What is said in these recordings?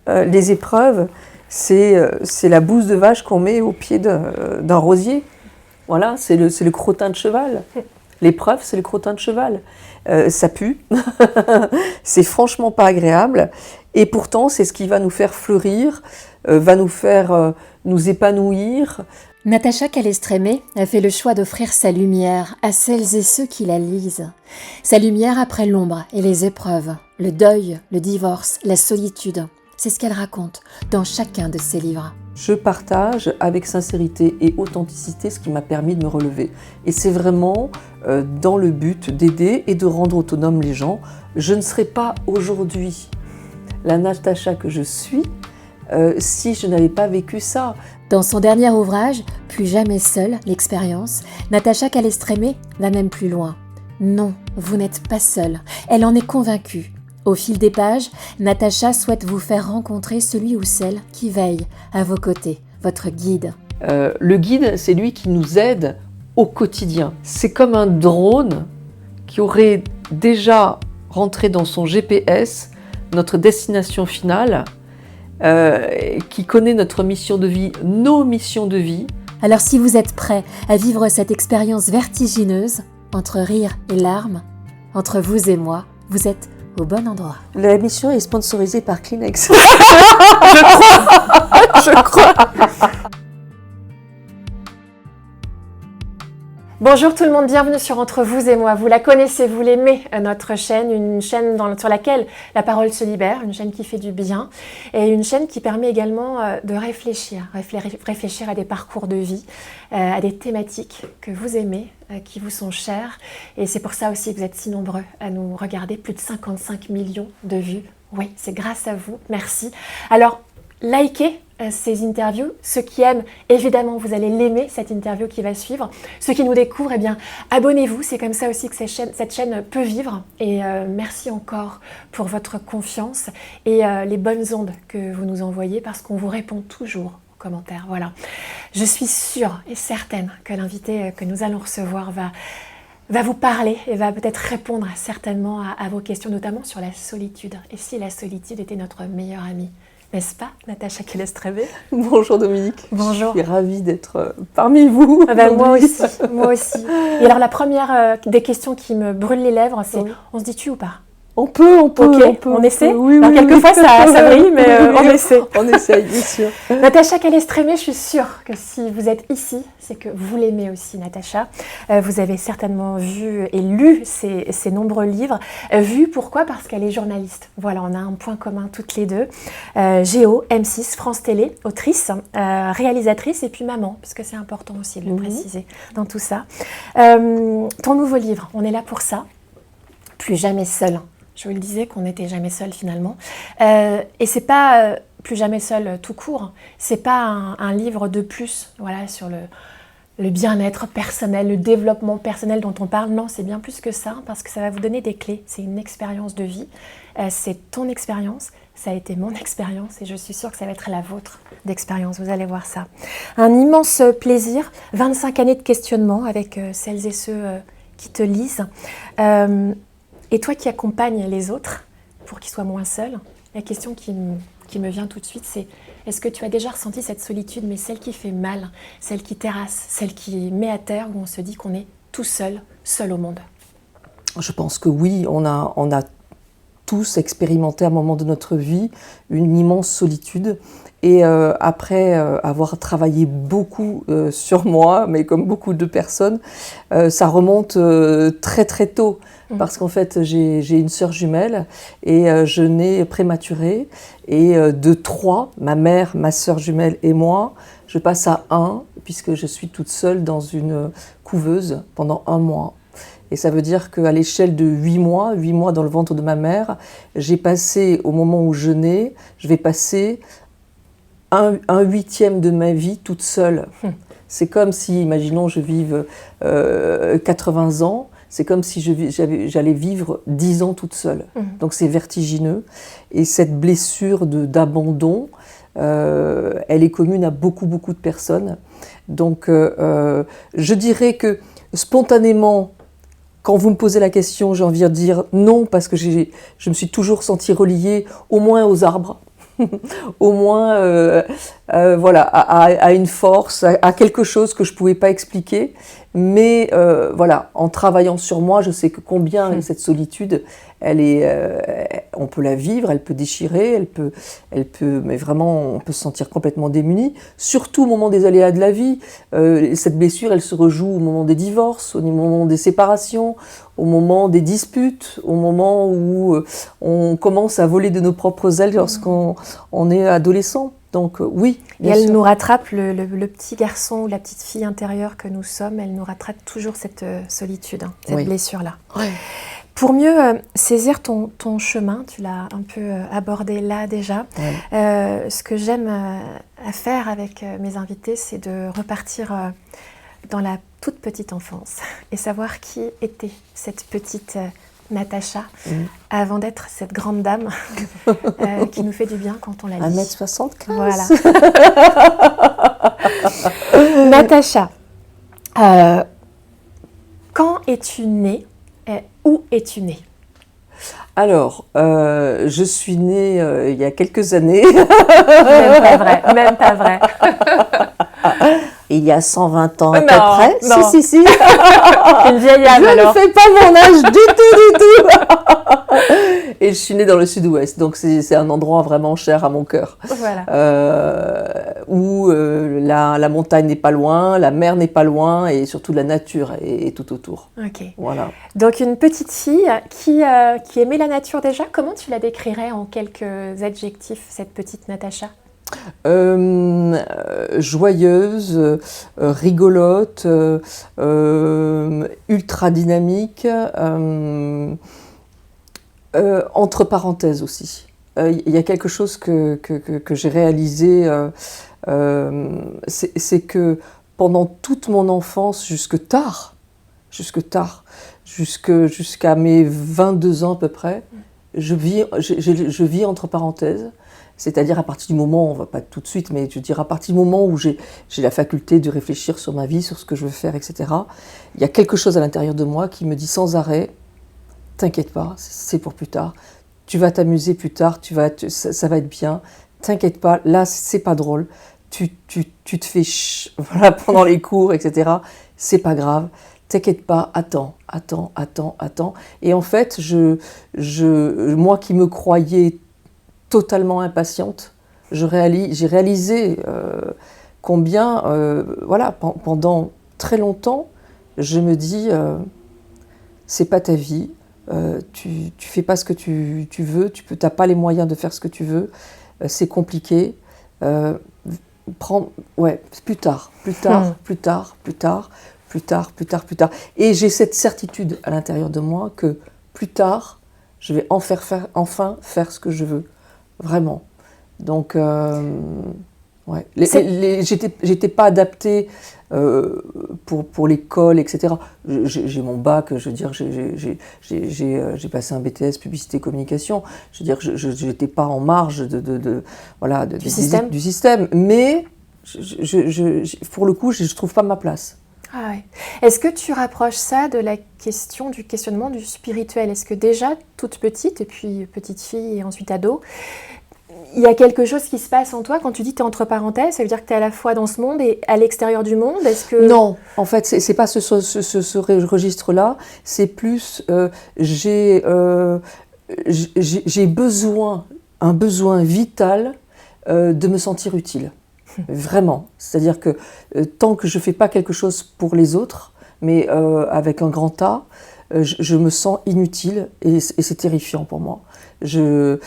les épreuves, c'est la bouse de vache qu'on met au pied d'un rosier. Voilà, c'est le crottin de cheval. L'épreuve, c'est le crottin de cheval. Ça pue, c'est franchement pas agréable. Et pourtant, c'est ce qui va nous faire fleurir, va nous faire nous épanouir. Natacha Calestrémé a fait le choix d'offrir sa lumière à celles et ceux qui la lisent. Sa lumière après l'ombre et les épreuves, le deuil, le divorce, la solitude. C'est ce qu'elle raconte dans chacun de ses livres. Je partage avec sincérité et authenticité ce qui m'a permis de me relever. Et c'est vraiment dans le but d'aider et de rendre autonomes les gens. Je ne serais pas aujourd'hui la Natacha que je suis si je n'avais pas vécu ça. Dans son dernier ouvrage, Plus jamais seule, l'expérience, Natacha Calestrémé va même plus loin. Non, vous n'êtes pas seule. Elle en est convaincue. Au fil des pages, Natacha souhaite vous faire rencontrer celui ou celle qui veille à vos côtés, votre guide. Le guide, c'est lui qui nous aide au quotidien. C'est comme un drone qui aurait déjà rentré dans son GPS notre destination finale, qui connaît notre mission de vie, nos missions de vie. Alors si vous êtes prêt à vivre cette expérience vertigineuse, entre rire et larmes, entre vous et moi, vous êtes au bon endroit. La mission est sponsorisée par Kleenex. Je crois. Bonjour tout le monde, bienvenue sur Entre vous et moi. Vous la connaissez, vous l'aimez, notre chaîne, une chaîne sur laquelle la parole se libère, une chaîne qui fait du bien et une chaîne qui permet également de réfléchir à des parcours de vie, à des thématiques que vous aimez, qui vous sont chères. Et c'est pour ça aussi que vous êtes si nombreux à nous regarder, plus de 55 millions de vues. Oui, c'est grâce à vous, merci. Alors, likez ces interviews. Ceux qui aiment, évidemment, vous allez l'aimer, cette interview qui va suivre. Ceux qui nous découvrent, eh bien, abonnez-vous. C'est comme ça aussi que cette chaîne peut vivre. Et merci encore pour votre confiance et les bonnes ondes que vous nous envoyez parce qu'on vous répond toujours aux commentaires. Voilà. Je suis sûre et certaine que l'invité que nous allons recevoir va vous parler et va peut-être répondre certainement à vos questions, notamment sur la solitude. Et si la solitude était notre meilleure amie ? N'est-ce pas, Natacha Calestrémé ? Bonjour Dominique. Bonjour. Je suis ravie d'être parmi vous. Moi aussi, moi aussi. Et alors la première des questions qui me brûle les lèvres, c'est oui. On se dit tu ou pas ? On peut. On essaie. Oui, alors, quelquefois ça brille, mais on essaie. On essaye, bien sûr. Natacha Calestrémé, je suis sûre que si vous êtes ici, c'est que vous l'aimez aussi, Natacha. Vous avez certainement vu et lu ses nombreux livres. Vu pourquoi ? Parce qu'elle est journaliste. Voilà, on a un point commun toutes les deux. Géo, M6, France Télé, autrice, réalisatrice et puis maman, parce que c'est important aussi de le préciser dans tout ça. Ton nouveau livre, on est là pour ça. Plus jamais seul. Je vous le disais qu'on n'était jamais seul finalement. Et c'est pas plus jamais seul tout court. C'est pas un livre de plus, voilà, sur le bien-être personnel, le développement personnel dont on parle. Non, c'est bien plus que ça, parce que ça va vous donner des clés. C'est une expérience de vie. C'est ton expérience. Ça a été mon expérience et je suis sûre que ça va être la vôtre d'expérience. Vous allez voir ça. Un immense plaisir. 25 années de questionnement avec celles et ceux qui te lisent. Et toi qui accompagnes les autres pour qu'ils soient moins seuls, la question qui me vient tout de suite, c'est est-ce que tu as déjà ressenti cette solitude, mais celle qui fait mal, celle qui terrasse, celle qui met à terre, où on se dit qu'on est tout seul au monde ? Je pense que oui, on a tous expérimenté à un moment de notre vie une immense solitude. Et après avoir travaillé beaucoup sur moi, mais comme beaucoup de personnes, ça remonte très très tôt. Parce qu'en fait, j'ai une sœur jumelle et je nais prématurée. Et de 3, ma mère, ma sœur jumelle et moi, je passe à 1, puisque je suis toute seule dans une couveuse pendant 1 mois. Et ça veut dire qu'à l'échelle de 8 mois dans le ventre de ma mère, j'ai passé, au moment où je nais, je vais passer un 8e de ma vie toute seule. C'est comme si, imaginons, je vive 80 ans, c'est comme si j'allais vivre 10 ans toute seule. Donc c'est vertigineux. Et cette blessure d'abandon, elle est commune à beaucoup de personnes. Donc je dirais que spontanément, quand vous me posez la question, j'ai envie de dire non, parce que je me suis toujours sentie reliée au moins aux arbres. au moins voilà, à une force, à quelque chose que je ne pouvais pas expliquer. Mais voilà, en travaillant sur moi, je sais que combien cette solitude, elle est, on peut la vivre, elle peut déchirer, mais vraiment, on peut se sentir complètement démuni. Surtout au moment des aléas de la vie. Cette blessure, elle se rejoue au moment des divorces, au moment des séparations, au moment des disputes, au moment où on commence à voler de nos propres ailes lorsqu'on est adolescent. Donc oui. Et elle nous rattrape, le petit garçon ou la petite fille intérieure que nous sommes, elle nous rattrape toujours cette solitude, cette blessure-là. Oui. Pour mieux saisir ton chemin, tu l'as un peu abordé là déjà, ce que j'aime à faire avec mes invités, c'est de repartir dans la toute petite enfance et savoir qui était cette petite Natacha, avant d'être cette grande dame qui nous fait du bien quand on la lit. 1m75. Voilà. Natacha, quand es-tu née et où es-tu née? Alors, je suis née il y a quelques années. Même pas vrai, même pas vrai. Il y a 120 ans à peu près. Non. Si. Une vieille âme alors. Je ne fais pas mon âge du tout. Et je suis née dans le sud-ouest, donc c'est un endroit vraiment cher à mon cœur. Voilà. Où la montagne n'est pas loin, la mer n'est pas loin, et surtout la nature est tout autour. Ok. Voilà. Donc une petite fille qui aimait la nature déjà. Comment tu la décrirais en quelques adjectifs, cette petite Natacha? Joyeuse, rigolote, ultra dynamique, entre parenthèses aussi. Il y a quelque chose que j'ai réalisé, c'est que pendant toute mon enfance, jusqu'à mes 22 ans à peu près, je vis entre parenthèses. C'est-à-dire à partir du moment, on ne va pas tout de suite, mais je veux dire à partir du moment où j'ai la faculté de réfléchir sur ma vie, sur ce que je veux faire, etc., il y a quelque chose à l'intérieur de moi qui me dit sans arrêt, t'inquiète pas, c'est pour plus tard, tu vas t'amuser plus tard, ça va être bien, t'inquiète pas, là c'est pas drôle, tu te fais voilà, pendant les cours, etc., c'est pas grave, t'inquiète pas, attends. Et en fait, moi qui me croyais totalement impatiente, j'ai réalisé combien, voilà, pendant très longtemps, je me dis, c'est pas ta vie, tu fais pas ce que tu veux, t'as pas les moyens de faire ce que tu veux, c'est compliqué, plus tard. Et j'ai cette certitude à l'intérieur de moi que plus tard, je vais enfin faire ce que je veux. Vraiment. Donc, ouais. J'étais pas adaptée pour l'école, etc. J'ai mon bac, je veux dire, j'ai passé un BTS publicité communication. Je veux dire, je n'étais pas en marge du système. Mais pour le coup, je trouve pas ma place. Ah ouais. Est-ce que tu rapproches ça de la question du questionnement du spirituel? Est-ce que déjà, toute petite, et puis petite fille et ensuite ado, il y a quelque chose qui se passe en toi quand tu dis que tu es entre parenthèses? Ça veut dire que tu es à la fois dans ce monde et à l'extérieur du monde? Est-ce que... Non, en fait, c'est pas ce registre-là. C'est plus, j'ai un besoin vital de me sentir utile. Vraiment. C'est-à-dire que tant que je ne fais pas quelque chose pour les autres, mais avec un grand A, je me sens inutile et c'est terrifiant pour moi. J'ai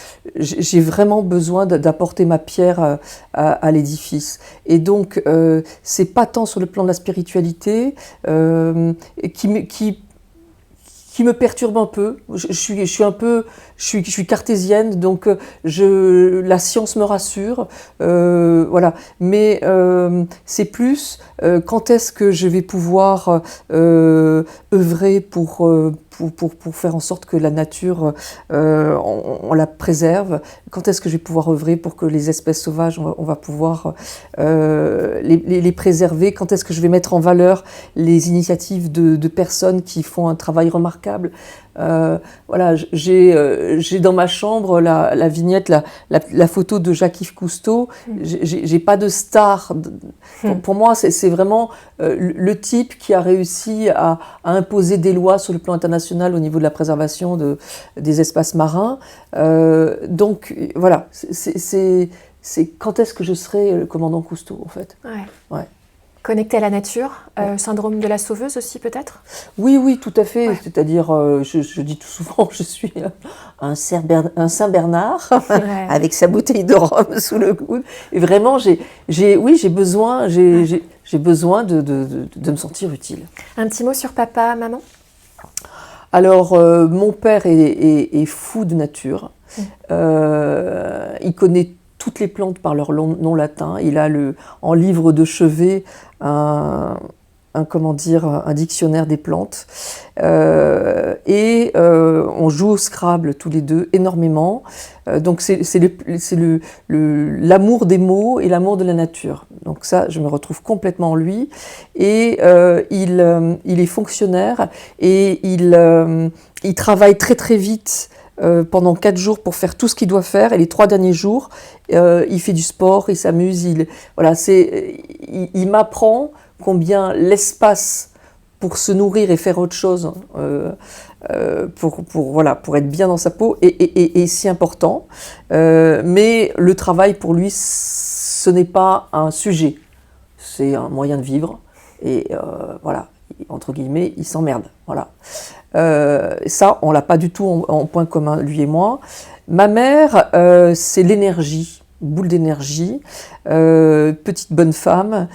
vraiment besoin d'apporter ma pierre à l'édifice. Et donc, c'est pas tant sur le plan de la spiritualité qui me perturbe un peu. Je suis cartésienne, donc la science me rassure, voilà. Mais c'est plus quand est-ce que je vais pouvoir œuvrer pour pour faire en sorte que la nature, on la préserve? Quand est-ce que je vais pouvoir œuvrer pour que les espèces sauvages, on va pouvoir les préserver? Quand est-ce que je vais mettre en valeur les initiatives de personnes qui font un travail remarquable? Voilà, j'ai dans ma chambre la vignette, la photo de Jacques-Yves Cousteau. J'ai pas de star. Pour moi, c'est vraiment le type qui a réussi à imposer des lois sur le plan international au niveau de la préservation des espaces marins. Donc voilà, c'est quand est-ce que je serai le commandant Cousteau, en fait. Ouais. Connecté à la nature, syndrome de la sauveuse aussi peut-être? Oui, tout à fait. Ouais. C'est-à-dire, je dis tout souvent, je suis un Saint-Bernard avec sa bouteille de rhum sous le coude. Et vraiment, j'ai besoin de me sentir utile. Un petit mot sur papa, maman? Alors, mon père est fou de nature. Il connaît toutes les plantes par leur nom latin. Il a en livre de chevet un dictionnaire des plantes. On joue au Scrabble tous les deux énormément. Donc c'est l'amour des mots et l'amour de la nature. Donc ça, je me retrouve complètement en lui. Et il est fonctionnaire et il travaille très très vite. Pendant 4 jours pour faire tout ce qu'il doit faire, et les 3 derniers jours, il fait du sport, il s'amuse, il m'apprend combien l'espace pour se nourrir et faire autre chose, pour être bien dans sa peau, est si important. Mais le travail pour lui, ce n'est pas un sujet, c'est un moyen de vivre, et voilà, entre guillemets, il s'emmerde, voilà. Ça, on l'a pas du tout en point commun, lui et moi. Ma mère, c'est l'énergie, boule d'énergie, petite bonne femme,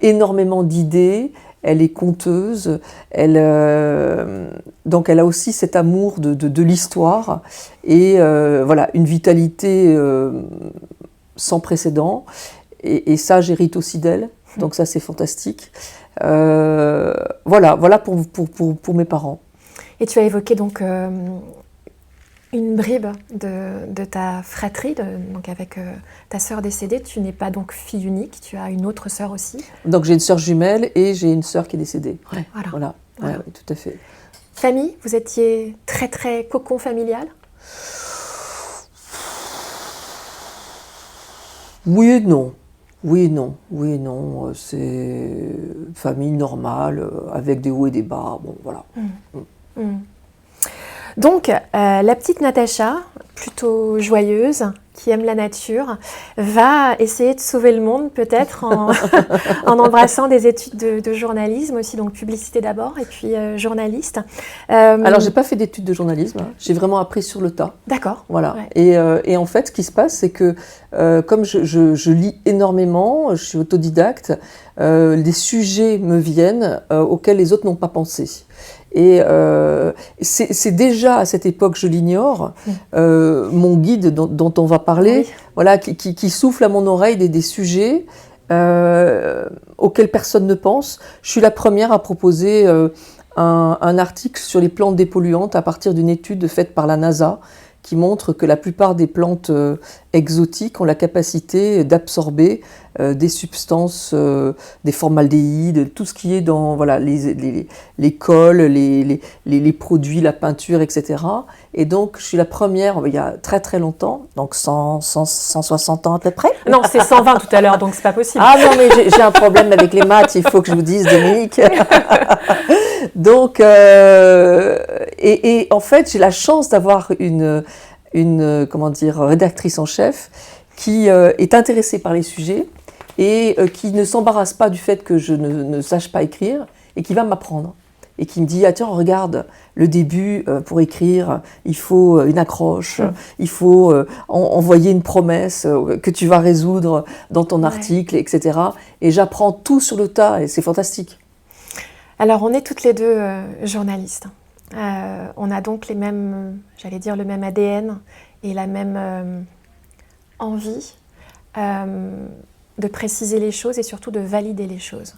énormément d'idées, elle est conteuse, donc elle a aussi cet amour de l'histoire, et voilà, une vitalité sans précédent, et ça, j'hérite aussi d'elle, donc ça, c'est fantastique. Voilà pour mes parents. Et tu as évoqué donc une bribe de ta fratrie, donc avec ta sœur décédée. Tu n'es pas donc fille unique, tu as une autre sœur aussi. Donc j'ai une sœur jumelle et j'ai une sœur qui est décédée. Ouais, voilà. Ouais, tout à fait. Famille, vous étiez très très cocon familial? Oui et non. C'est famille normale, avec des hauts et des bas, bon voilà. Donc, la petite Natacha, plutôt joyeuse, qui aime la nature, va essayer de sauver le monde peut-être en embrassant des études de journalisme aussi, donc publicité d'abord et puis journaliste. Alors, j'ai pas fait d'études de journalisme, hein. J'ai vraiment appris sur le tas. D'accord. Voilà. Ouais. Et en fait, ce qui se passe, c'est que comme je lis énormément, je suis autodidacte, des sujets me viennent auxquels les autres n'ont pas pensé. Et c'est déjà à cette époque, je l'ignore, mon guide dont on va parler, voilà, qui souffle à mon oreille des sujets auxquels personne ne pense. Je suis la première à proposer un article sur les plantes dépolluantes à partir d'une étude faite par la NASA qui montre que la plupart des plantes exotiques ont la capacité d'absorber des substances, des formaldéhydes, tout ce qui est dans voilà, les cols, les produits, la peinture, etc. Et donc, je suis la première, il y a très très longtemps, donc 160 ans à peu près. Non, c'est 120 tout à l'heure, donc c'est pas possible. Ah non, mais j'ai un problème avec les maths, il faut que je vous dise, Dominique. Donc, et en fait, j'ai la chance d'avoir une rédactrice en chef qui est intéressée par les sujets et qui ne s'embarrasse pas du fait que je ne sache pas écrire et qui va m'apprendre. Et qui me dit, ah tiens, regarde, le début, pour écrire, il faut une accroche, il faut envoyer une promesse que tu vas résoudre dans ton article, etc. Et j'apprends tout sur le tas et c'est fantastique. Alors, on est toutes les deux journalistes. On a donc les mêmes, j'allais dire le même ADN et la même envie de préciser les choses et surtout de valider les choses.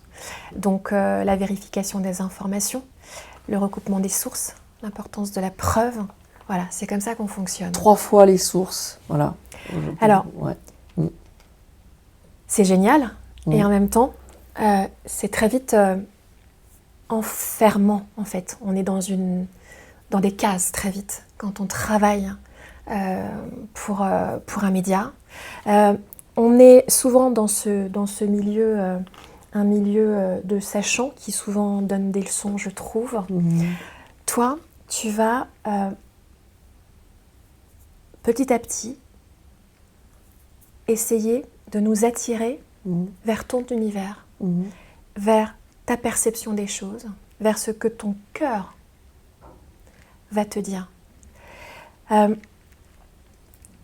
Donc la vérification des informations, le recoupement des sources, l'importance de la preuve. Voilà, c'est comme ça qu'on fonctionne. 3 fois les sources, voilà. Alors, ouais. C'est génial, et en même temps, c'est très vite enfermant, en fait. On est dans des cases très vite, quand on travaille pour un média. On est souvent dans ce milieu, un milieu de sachants qui souvent donne des leçons, je trouve. Toi, tu vas petit à petit essayer de nous attirer vers ton univers, vers ta perception des choses, vers ce que ton cœur va te dire.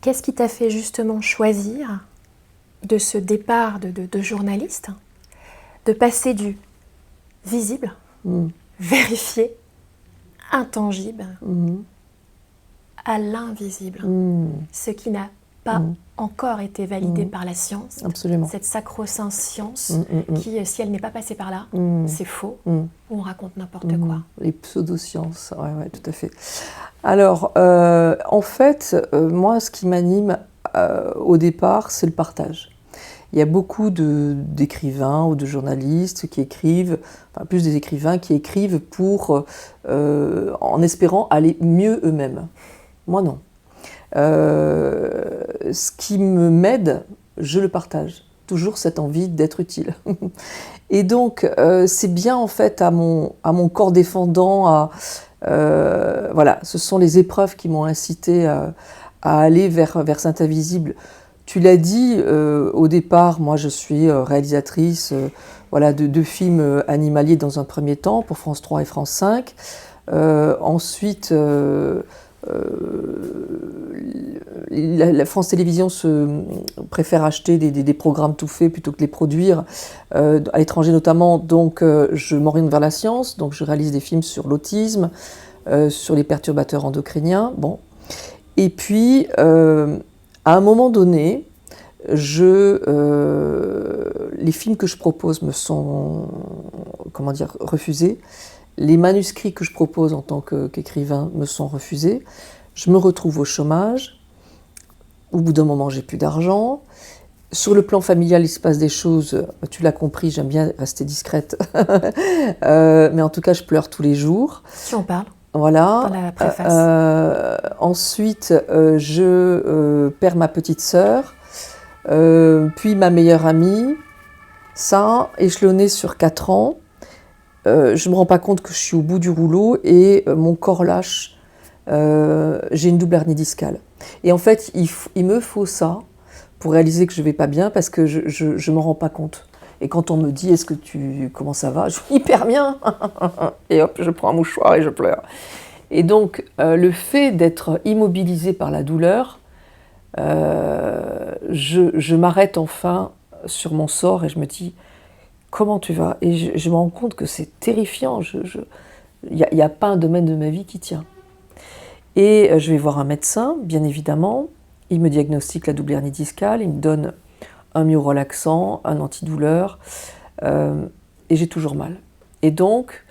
Qu'est-ce qui t'a fait justement choisir de ce départ de journaliste, de passer du visible, vérifié, intangible, à l'invisible, ce qui n'a pas encore été validé par la science. Absolument. Cette sacro-sainte science qui, si elle n'est pas passée par là, c'est faux, on raconte n'importe quoi. Les pseudosciences, ouais, tout à fait. Alors, en fait, moi, ce qui m'anime au départ, c'est le partage. Il y a beaucoup d'écrivains ou de journalistes qui écrivent, enfin plus des écrivains qui écrivent en espérant aller mieux eux-mêmes. Moi, non. Ce qui m'aide, je le partage. Toujours cette envie d'être utile. Et donc, c'est bien en fait à mon corps défendant, voilà, ce sont les épreuves qui m'ont incité à aller vers cet invisible. Tu l'as dit au départ, moi je suis réalisatrice voilà, de films animaliers dans un premier temps pour France 3 et France 5. Ensuite, la France Télévisions préfère acheter des programmes tout faits plutôt que les produire, à l'étranger notamment, donc je m'oriente vers la science, donc je réalise des films sur l'autisme, sur les perturbateurs endocriniens, bon. Et puis, à un moment donné, les films que je propose me sont, refusés. Les manuscrits que je propose en tant qu'écrivain me sont refusés. Je me retrouve au chômage. Au bout d'un moment, j'ai plus d'argent. Sur le plan familial, il se passe des choses. Tu l'as compris, j'aime bien rester discrète. Mais en tout cas, je pleure tous les jours. Tu en parles. Voilà. Dans la préface. Ensuite, je perds ma petite sœur, puis ma meilleure amie. Ça, échelonné sur 4 ans. Je ne me rends pas compte que je suis au bout du rouleau et mon corps lâche. J'ai une double hernie discale. Et en fait, il me faut ça pour réaliser que je ne vais pas bien parce que je ne m'en rends pas compte. Et quand on me dit « comment ça va ?» Je dis « hyper bien !» Et hop, je prends un mouchoir et je pleure. Et donc, le fait d'être immobilisée par la douleur, je m'arrête enfin sur mon sort et je me dis « comment tu vas ?» Et je me rends compte que c'est terrifiant. Il n'y a pas un domaine de ma vie qui tient. Et je vais voir un médecin, bien évidemment. Il me diagnostique la double hernie discale, il me donne un myorelaxant, un antidouleur, et j'ai toujours mal. Et donc,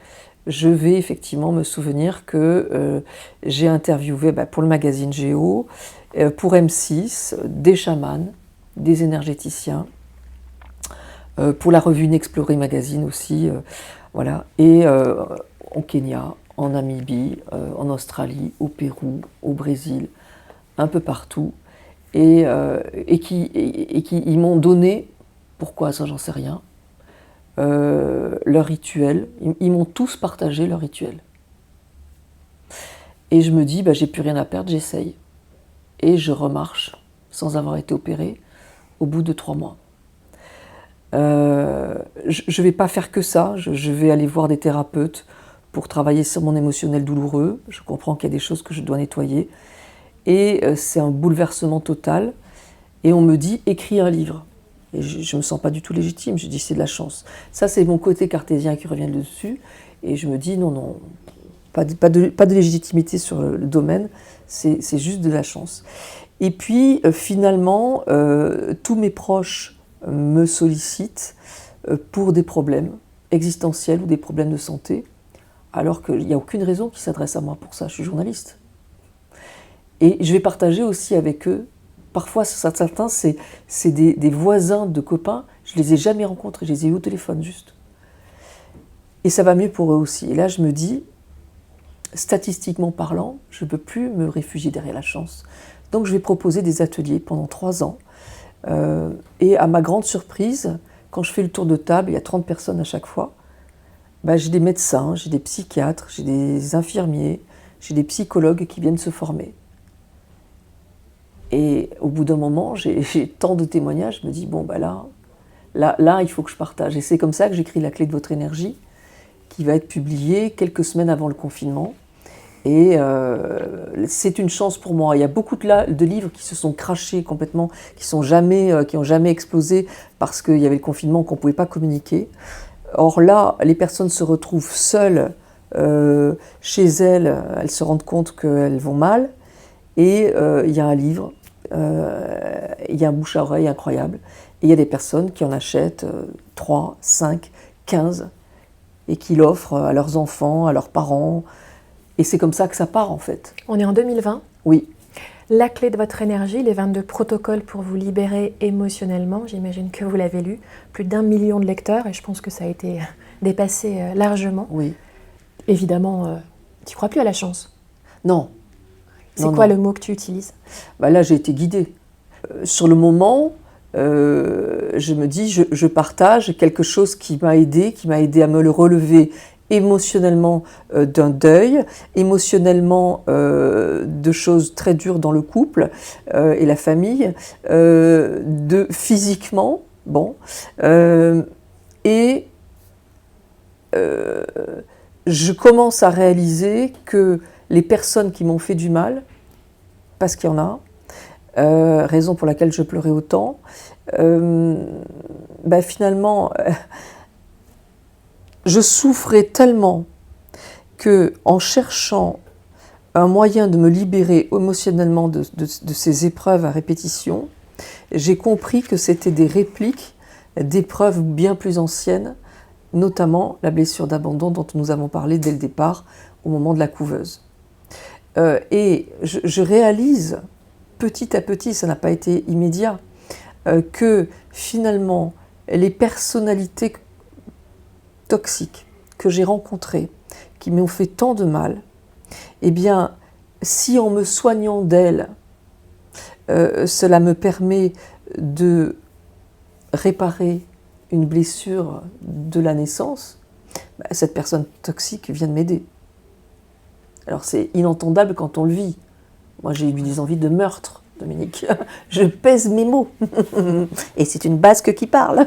je vais effectivement me souvenir que j'ai interviewé pour le magazine Géo, pour M6, des chamans, des énergéticiens, pour la revue Inexplorée Magazine aussi, voilà, et au Kenya, en Namibie, en Australie, au Pérou, au Brésil, un peu partout. Et ils m'ont donné, pourquoi ça j'en sais rien, leur rituel. Ils m'ont tous partagé leur rituel. Et je me dis, j'ai plus rien à perdre, j'essaye. Et je remarche, sans avoir été opérée, au bout de 3 mois. Je ne vais pas faire que ça, je vais aller voir des thérapeutes pour travailler sur mon émotionnel douloureux. Je comprends qu'il y a des choses que je dois nettoyer. Et c'est un bouleversement total. Et on me dit, écris un livre. Et je ne me sens pas du tout légitime. Je dis, c'est de la chance. Ça, c'est mon côté cartésien qui revient dessus. Et je me dis, non, pas de légitimité sur le domaine. C'est juste de la chance. Et puis, finalement, tous mes proches me sollicitent pour des problèmes existentiels ou des problèmes de santé. alors qu'il n'y a aucune raison qu'ils s'adressent à moi pour ça, je suis journaliste. Et je vais partager aussi avec eux, parfois certains c'est des voisins de copains, je les ai jamais rencontrés, je les ai eu au téléphone juste. Et ça va mieux pour eux aussi. Et là je me dis, statistiquement parlant, je ne peux plus me réfugier derrière la chance. Donc je vais proposer des ateliers pendant 3 ans. Et à ma grande surprise, quand je fais le tour de table, il y a 30 personnes à chaque fois, j'ai des médecins, j'ai des psychiatres, j'ai des infirmiers, j'ai des psychologues qui viennent se former. Et au bout d'un moment, j'ai tant de témoignages, je me dis, bon, là, il faut que je partage. Et c'est comme ça que j'écris La clé de votre énergie, qui va être publiée quelques semaines avant le confinement. Et c'est une chance pour moi. Il y a beaucoup de livres qui se sont crachés complètement, qui n'ont jamais explosé parce qu'il y avait le confinement, qu'on ne pouvait pas communiquer. Or là, les personnes se retrouvent seules chez elles se rendent compte qu'elles vont mal. Et il y a un livre, il y a un bouche à oreille incroyable. Et il y a des personnes qui en achètent 3, 5, 15 et qui l'offrent à leurs enfants, à leurs parents. Et c'est comme ça que ça part en fait. On est en 2020. Oui. La clé de votre énergie, les 22 protocoles pour vous libérer émotionnellement, j'imagine que vous l'avez lu, plus d'1 million de lecteurs et je pense que ça a été dépassé largement. Oui. Évidemment, tu ne crois plus à la chance? Non. C'est quoi le mot que tu utilises? Là, j'ai été guidée. Sur le moment, je me dis, je partage quelque chose qui m'a aidé à me le relever émotionnellement d'un deuil, émotionnellement de choses très dures dans le couple et la famille, physiquement, et je commence à réaliser que les personnes qui m'ont fait du mal, parce qu'il y en a, raison pour laquelle je pleurais autant, finalement, je souffrais tellement qu'en cherchant un moyen de me libérer émotionnellement de ces épreuves à répétition, j'ai compris que c'était des répliques d'épreuves bien plus anciennes, notamment la blessure d'abandon dont nous avons parlé dès le départ, au moment de la couveuse. Et je réalise petit à petit, ça n'a pas été immédiat, que finalement les personnalités toxiques que j'ai rencontrées, qui m'ont fait tant de mal, eh bien, si en me soignant d'elles, cela me permet de réparer une blessure de la naissance, cette personne toxique vient de m'aider. Alors c'est inentendable quand on le vit. Moi j'ai eu des envies de meurtre, Dominique. Je pèse mes mots. Et c'est une basque qui parle.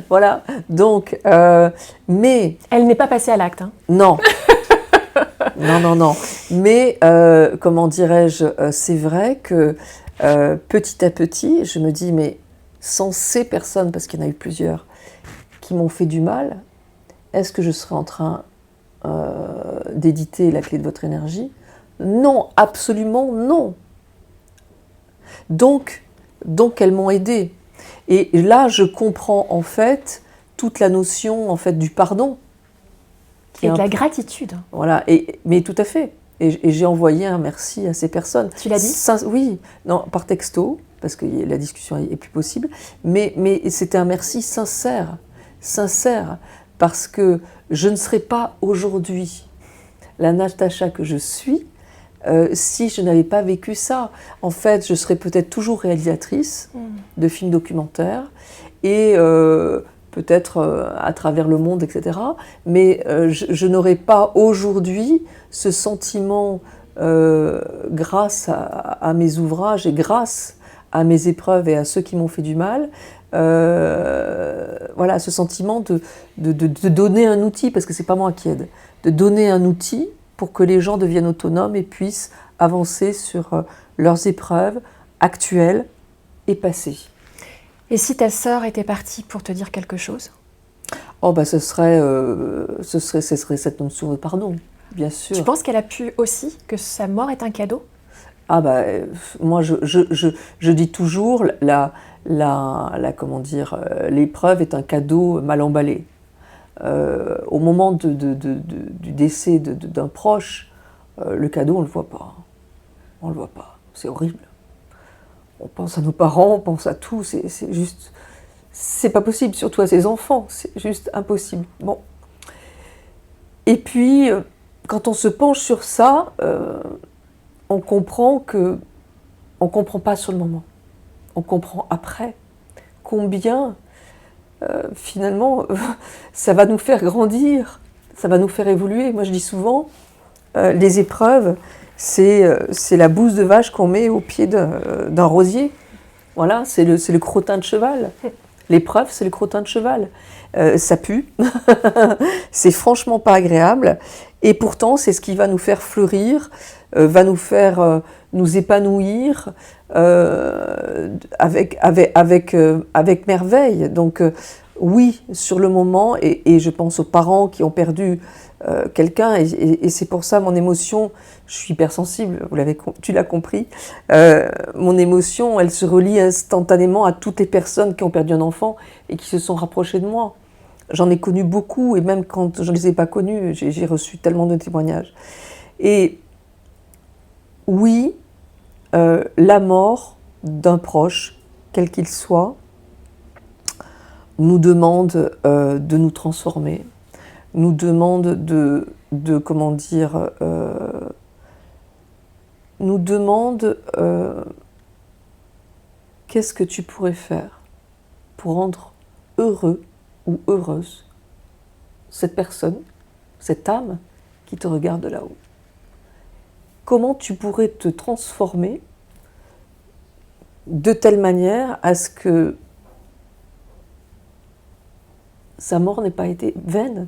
Voilà. Donc, mais... Elle n'est pas passée à l'acte. Hein. Non. Non. Mais, comment dirais-je, c'est vrai que petit à petit, je me dis, mais sans ces personnes, parce qu'il y en a eu plusieurs, qui m'ont fait du mal, est-ce que je serais en train d'éditer La clé de votre énergie? Non, absolument non. Donc elles m'ont aidée. Et là, je comprends en fait toute la notion en fait du pardon. Et de la gratitude. Voilà, mais tout à fait. Et j'ai envoyé un merci à ces personnes. Tu l'as dit? Oui, non, par texto, parce que la discussion est plus possible, mais c'était un merci sincère, parce que je ne serais pas aujourd'hui la Natacha que je suis si je n'avais pas vécu ça. En fait, je serais peut-être toujours réalisatrice de films documentaires et peut-être à travers le monde, etc. Mais je n'aurais pas aujourd'hui ce sentiment grâce à mes ouvrages et grâce à mes épreuves et à ceux qui m'ont fait du mal, voilà, ce sentiment de donner un outil, parce que c'est pas moi qui aide, de donner un outil pour que les gens deviennent autonomes et puissent avancer sur leurs épreuves actuelles et passées. Et si ta sœur était partie pour te dire quelque chose? Oh ce serait cette notion de pardon, bien sûr. Tu penses qu'elle a pu aussi, que sa mort est un cadeau? Moi je dis toujours comment dire, l'épreuve est un cadeau mal emballé. au moment du décès d'un proche, le cadeau, on ne le voit pas. On ne le voit pas. C'est horrible. On pense à nos parents, on pense à tout. C'est juste... C'est pas possible, surtout à ses enfants. C'est juste impossible. Bon. Et puis, quand on se penche sur ça, on comprend que... On ne comprend pas sur le moment. On comprend après. Combien, finalement, ça va nous faire grandir. Ça va nous faire évoluer. Moi, je dis souvent, les épreuves, c'est la bouse de vache qu'on met au pied d'un rosier. Voilà, c'est le crottin de cheval. L'épreuve, c'est le crottin de cheval. Ça pue, c'est franchement pas agréable. Et pourtant, c'est ce qui va nous faire fleurir, va nous faire nous épanouir avec merveille. Donc oui, sur le moment, et je pense aux parents qui ont perdu quelqu'un, et c'est pour ça mon émotion, je suis hypersensible, tu l'as compris, mon émotion, elle se relie instantanément à toutes les personnes qui ont perdu un enfant et qui se sont rapprochées de moi. J'en ai connu beaucoup, et même quand je ne les ai pas connus, j'ai reçu tellement de témoignages. Et oui, la mort d'un proche, quel qu'il soit, nous demande de nous transformer, nous demande comment dire, nous demande qu'est-ce que tu pourrais faire pour rendre heureux ou heureuse cette personne, cette âme qui te regarde de là-haut. Comment tu pourrais te transformer de telle manière à ce que sa mort n'ait pas été vaine.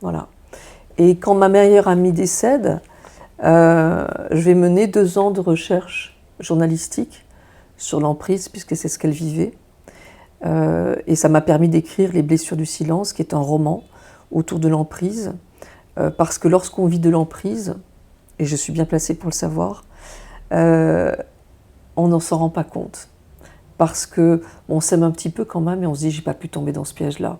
Voilà. Et quand ma meilleure amie décède, je vais mener 2 ans de recherche journalistique sur l'emprise, puisque c'est ce qu'elle vivait. Et ça m'a permis d'écrire Les blessures du silence, qui est un roman autour de l'emprise. Parce que lorsqu'on vit de l'emprise, et je suis bien placée pour le savoir, on n'en s'en rend pas compte. Parce qu'on s'aime un petit peu quand même, et on se dit « j'ai pas pu tomber dans ce piège-là ».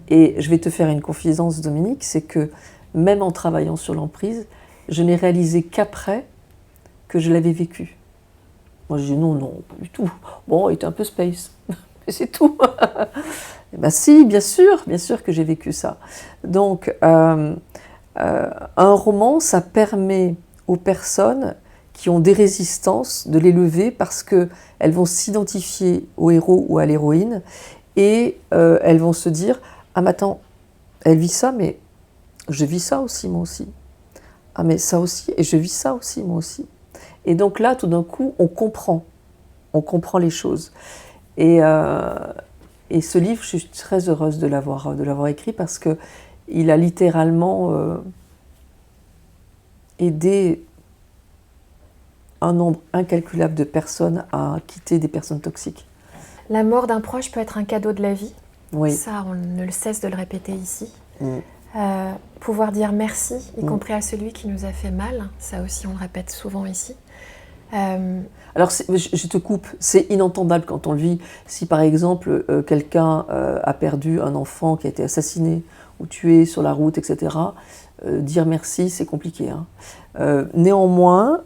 Et je vais te faire une confidence, Dominique, c'est que même en travaillant sur l'emprise, je n'ai réalisé qu'après que je l'avais vécu. Moi je dis non, pas du tout. Bon, il était un peu space, mais c'est tout. Et ben si, bien sûr que j'ai vécu ça. Donc, un roman, ça permet aux personnes qui ont des résistances de les lever parce qu'elles vont s'identifier au héros ou à l'héroïne et elles vont se dire « Ah mais attends, elle vit ça, mais je vis ça aussi, moi aussi. Ah mais ça aussi, et je vis ça aussi, moi aussi. » Et donc là, tout d'un coup, on comprend les choses. Et ce livre, je suis très heureuse de l'avoir écrit parce qu'il a littéralement aidé un nombre incalculable de personnes à quitter des personnes toxiques. La mort d'un proche peut être un cadeau de la vie. Oui. Ça, on ne le cesse de le répéter ici. Pouvoir dire merci, y compris à celui qui nous a fait mal, ça aussi on le répète souvent ici. Alors, je te coupe, c'est inentendable quand on le vit. Si par exemple, quelqu'un a perdu un enfant qui a été assassiné ou tué sur la route, etc., dire merci, c'est compliqué. Hein. Néanmoins,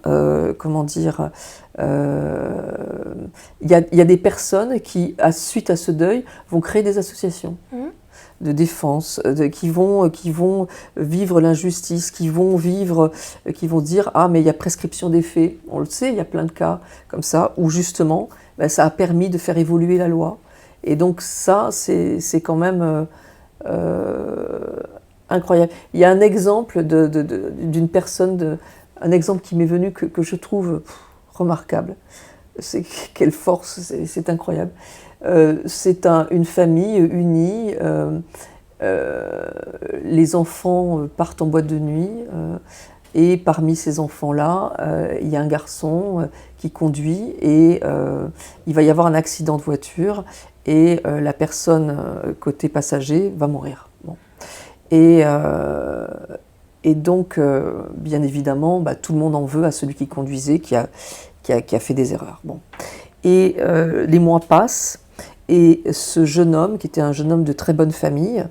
comment dire, il y a des personnes qui, suite à ce deuil, vont créer des associations. De défense, qui vont vivre l'injustice, qui vont dire « Ah, mais il y a prescription des faits ». On le sait, il y a plein de cas comme ça, où justement, ça a permis de faire évoluer la loi. Et donc ça, c'est quand même incroyable. Il y a un exemple d'une personne, un exemple qui m'est venu que je trouve remarquable. C'est quelle force, c'est incroyable. C'est une famille unie, les enfants partent en boîte de nuit et parmi ces enfants-là, il y a un garçon qui conduit et il va y avoir un accident de voiture et la personne côté passager va mourir. Bon. Et donc, bien évidemment, tout le monde en veut à celui qui conduisait, qui a fait des erreurs. Bon. Et les mois passent. Et ce jeune homme, qui était un jeune homme de très bonne famille,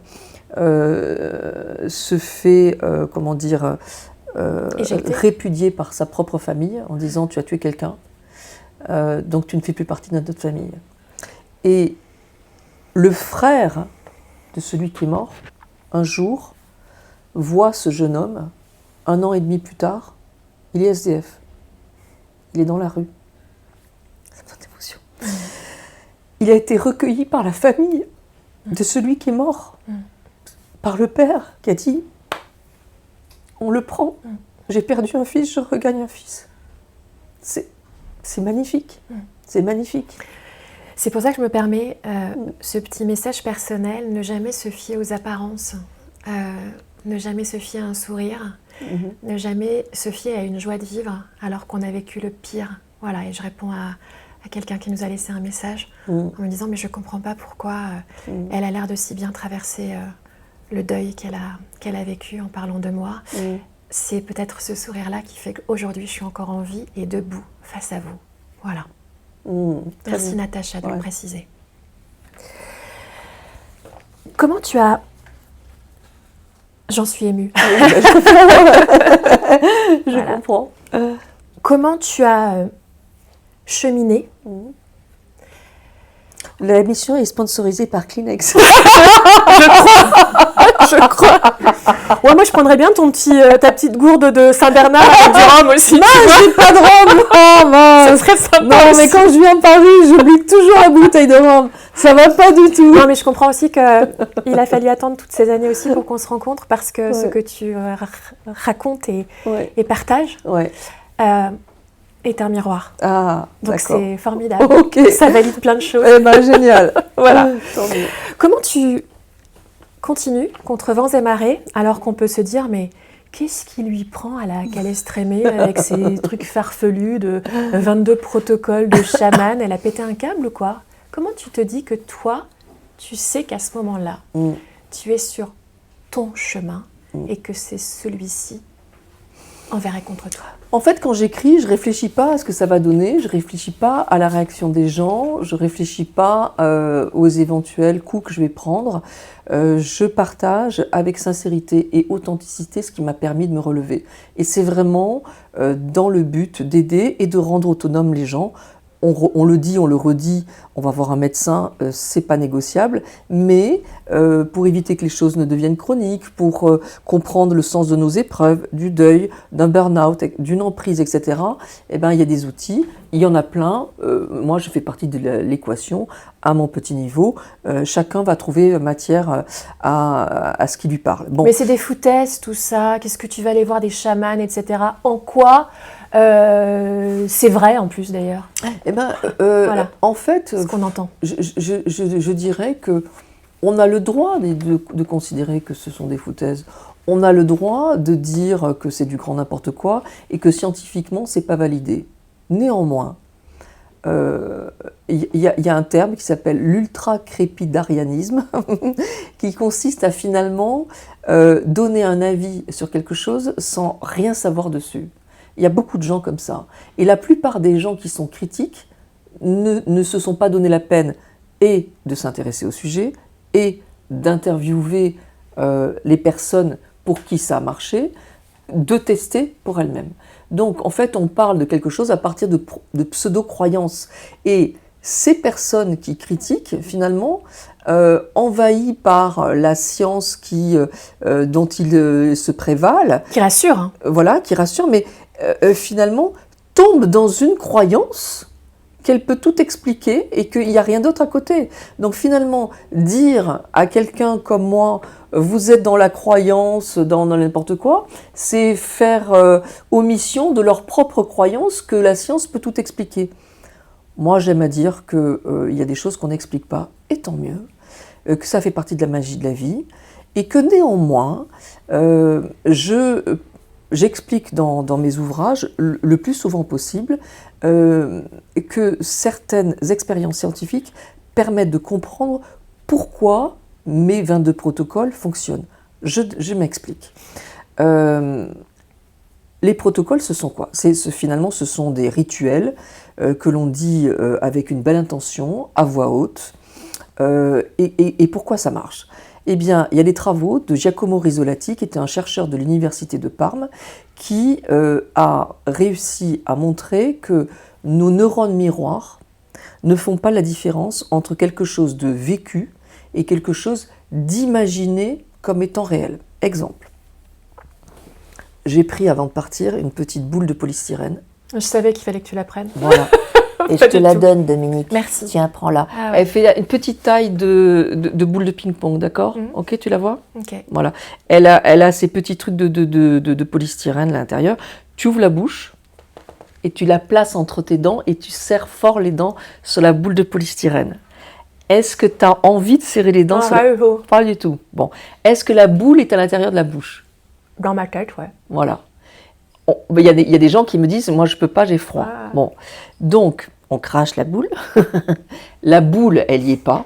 se fait, répudier par sa propre famille en disant « tu as tué quelqu'un, donc tu ne fais plus partie de notre famille ». Et le frère de celui qui est mort, un jour, voit ce jeune homme, 1 an et demi plus tard, il est SDF. Il est dans la rue. Ça me donne d'émotion. Il a été recueilli par la famille de celui qui est mort, par le père qui a dit « on le prend, j'ai perdu un fils, je regagne un fils ». C'est magnifique, c'est magnifique. C'est pour ça que je me permets ce petit message personnel, ne jamais se fier aux apparences, ne jamais se fier à un sourire, ne jamais se fier à une joie de vivre alors qu'on a vécu le pire. Voilà, et je réponds à quelqu'un qui nous a laissé un message en me disant « mais je ne comprends pas pourquoi elle a l'air de si bien traverser le deuil qu'elle a vécu en parlant de moi ». C'est peut-être ce sourire-là qui fait qu'aujourd'hui je suis encore en vie et debout face à vous. Voilà. Merci Natacha de le préciser. Comment tu as... J'en suis émue. Je comprends. Comment tu as cheminé? La mission est sponsorisée par Kleenex. Je crois. Ouais, moi je prendrais bien ta petite gourde de Saint-Bernard avec du rhum aussi. Non, j'ai pas de rhum. Oh, ça serait sympa. Non, aussi. Mais quand je viens à Paris, j'oublie toujours la bouteille de rhum. Ça va pas du tout. Non, mais je comprends aussi qu'il a fallu attendre toutes ces années aussi pour qu'on se rencontre parce que ce que tu racontes et partages est un miroir. Ah, donc d'accord. c'est formidable. Okay. Ça valide plein de choses. Eh ben, génial. Voilà. Comment tu continues contre vents et marées alors qu'on peut se dire mais qu'est-ce qui lui prend à la Calestrémée avec ses trucs farfelus de 22 protocoles de chaman? Elle a pété un câble ou quoi? Comment tu te dis que toi, tu sais qu'à ce moment-là, tu es sur ton chemin et que c'est celui-ci envers et contre toi? En fait, quand j'écris, je ne réfléchis pas à ce que ça va donner, je ne réfléchis pas à la réaction des gens, je ne réfléchis pas aux éventuels coups que je vais prendre. Je partage avec sincérité et authenticité ce qui m'a permis de me relever. Et c'est vraiment dans le but d'aider et de rendre autonomes les gens. On le dit, on le redit, on va voir un médecin, c'est pas négociable, mais pour éviter que les choses ne deviennent chroniques, pour comprendre le sens de nos épreuves, du deuil, d'un burn-out, d'une emprise, etc., eh ben, il y a des outils, il y en a plein. Moi, je fais partie de l'équation à mon petit niveau. Chacun va trouver matière à ce qui lui parle. Bon. Mais c'est des foutaises, tout ça. Qu'est-ce que tu vas aller voir des chamans, etc. En quoi c'est vrai en plus d'ailleurs. Eh ben, voilà. En fait, ce qu'on entend. Je dirais que on a le droit de considérer que ce sont des foutaises. On a le droit de dire que c'est du grand n'importe quoi et que scientifiquement c'est pas validé. Néanmoins, il y a un terme qui s'appelle l'ultra-crépidarianisme qui consiste à finalement donner un avis sur quelque chose sans rien savoir dessus. Il y a beaucoup de gens comme ça. Et la plupart des gens qui sont critiques ne se sont pas donné la peine et de s'intéresser au sujet et d'interviewer les personnes pour qui ça a marché, de tester pour elles-mêmes. Donc en fait, on parle de quelque chose à partir de pseudo-croyances. Et ces personnes qui critiquent, finalement, envahies par la science dont ils se prévalent. Qui rassure. Hein. Voilà, qui rassure, mais finalement, tombent dans une croyance qu'elle peut tout expliquer et qu'il n'y a rien d'autre à côté. Donc finalement, dire à quelqu'un comme moi, vous êtes dans la croyance, dans n'importe quoi, c'est faire omission de leur propre croyance que la science peut tout expliquer. Moi, j'aime à dire qu'il y a des choses qu'on n'explique pas, et tant mieux, que ça fait partie de la magie de la vie, et que néanmoins, j'explique dans mes ouvrages, le plus souvent possible, que certaines expériences scientifiques permettent de comprendre pourquoi mes 22 protocoles fonctionnent. Je m'explique. Les protocoles, ce sont quoi? Finalement, ce sont des rituels que l'on dit avec une belle intention, à voix haute, Et pourquoi ça marche? Eh bien, il y a des travaux de Giacomo Rizzolatti, qui était un chercheur de l'université de Parme, qui a réussi à montrer que nos neurones miroirs ne font pas la différence entre quelque chose de vécu et quelque chose d'imaginé comme étant réel. Exemple. J'ai pris avant de partir une petite boule de polystyrène. Je savais qu'il fallait que tu la prennes. Voilà. Et je te la donne, Dominique. Merci. Tiens, prends-la. Ah ouais. Elle fait une petite taille de boule de ping-pong, d'accord? Ok, tu la vois? Ok. Voilà. Elle a ces petits trucs de polystyrène à l'intérieur. Tu ouvres la bouche et tu la places entre tes dents et tu serres fort les dents sur la boule de polystyrène. Est-ce que tu as envie de serrer les dents sur Pas du tout. Bon. Est-ce que la boule est à l'intérieur de la bouche? Dans ma tête, ouais. Voilà. Il y a des gens qui me disent, moi je peux pas, j'ai froid. Ah. Bon. Donc, on crache la boule. La boule, elle n'y est pas.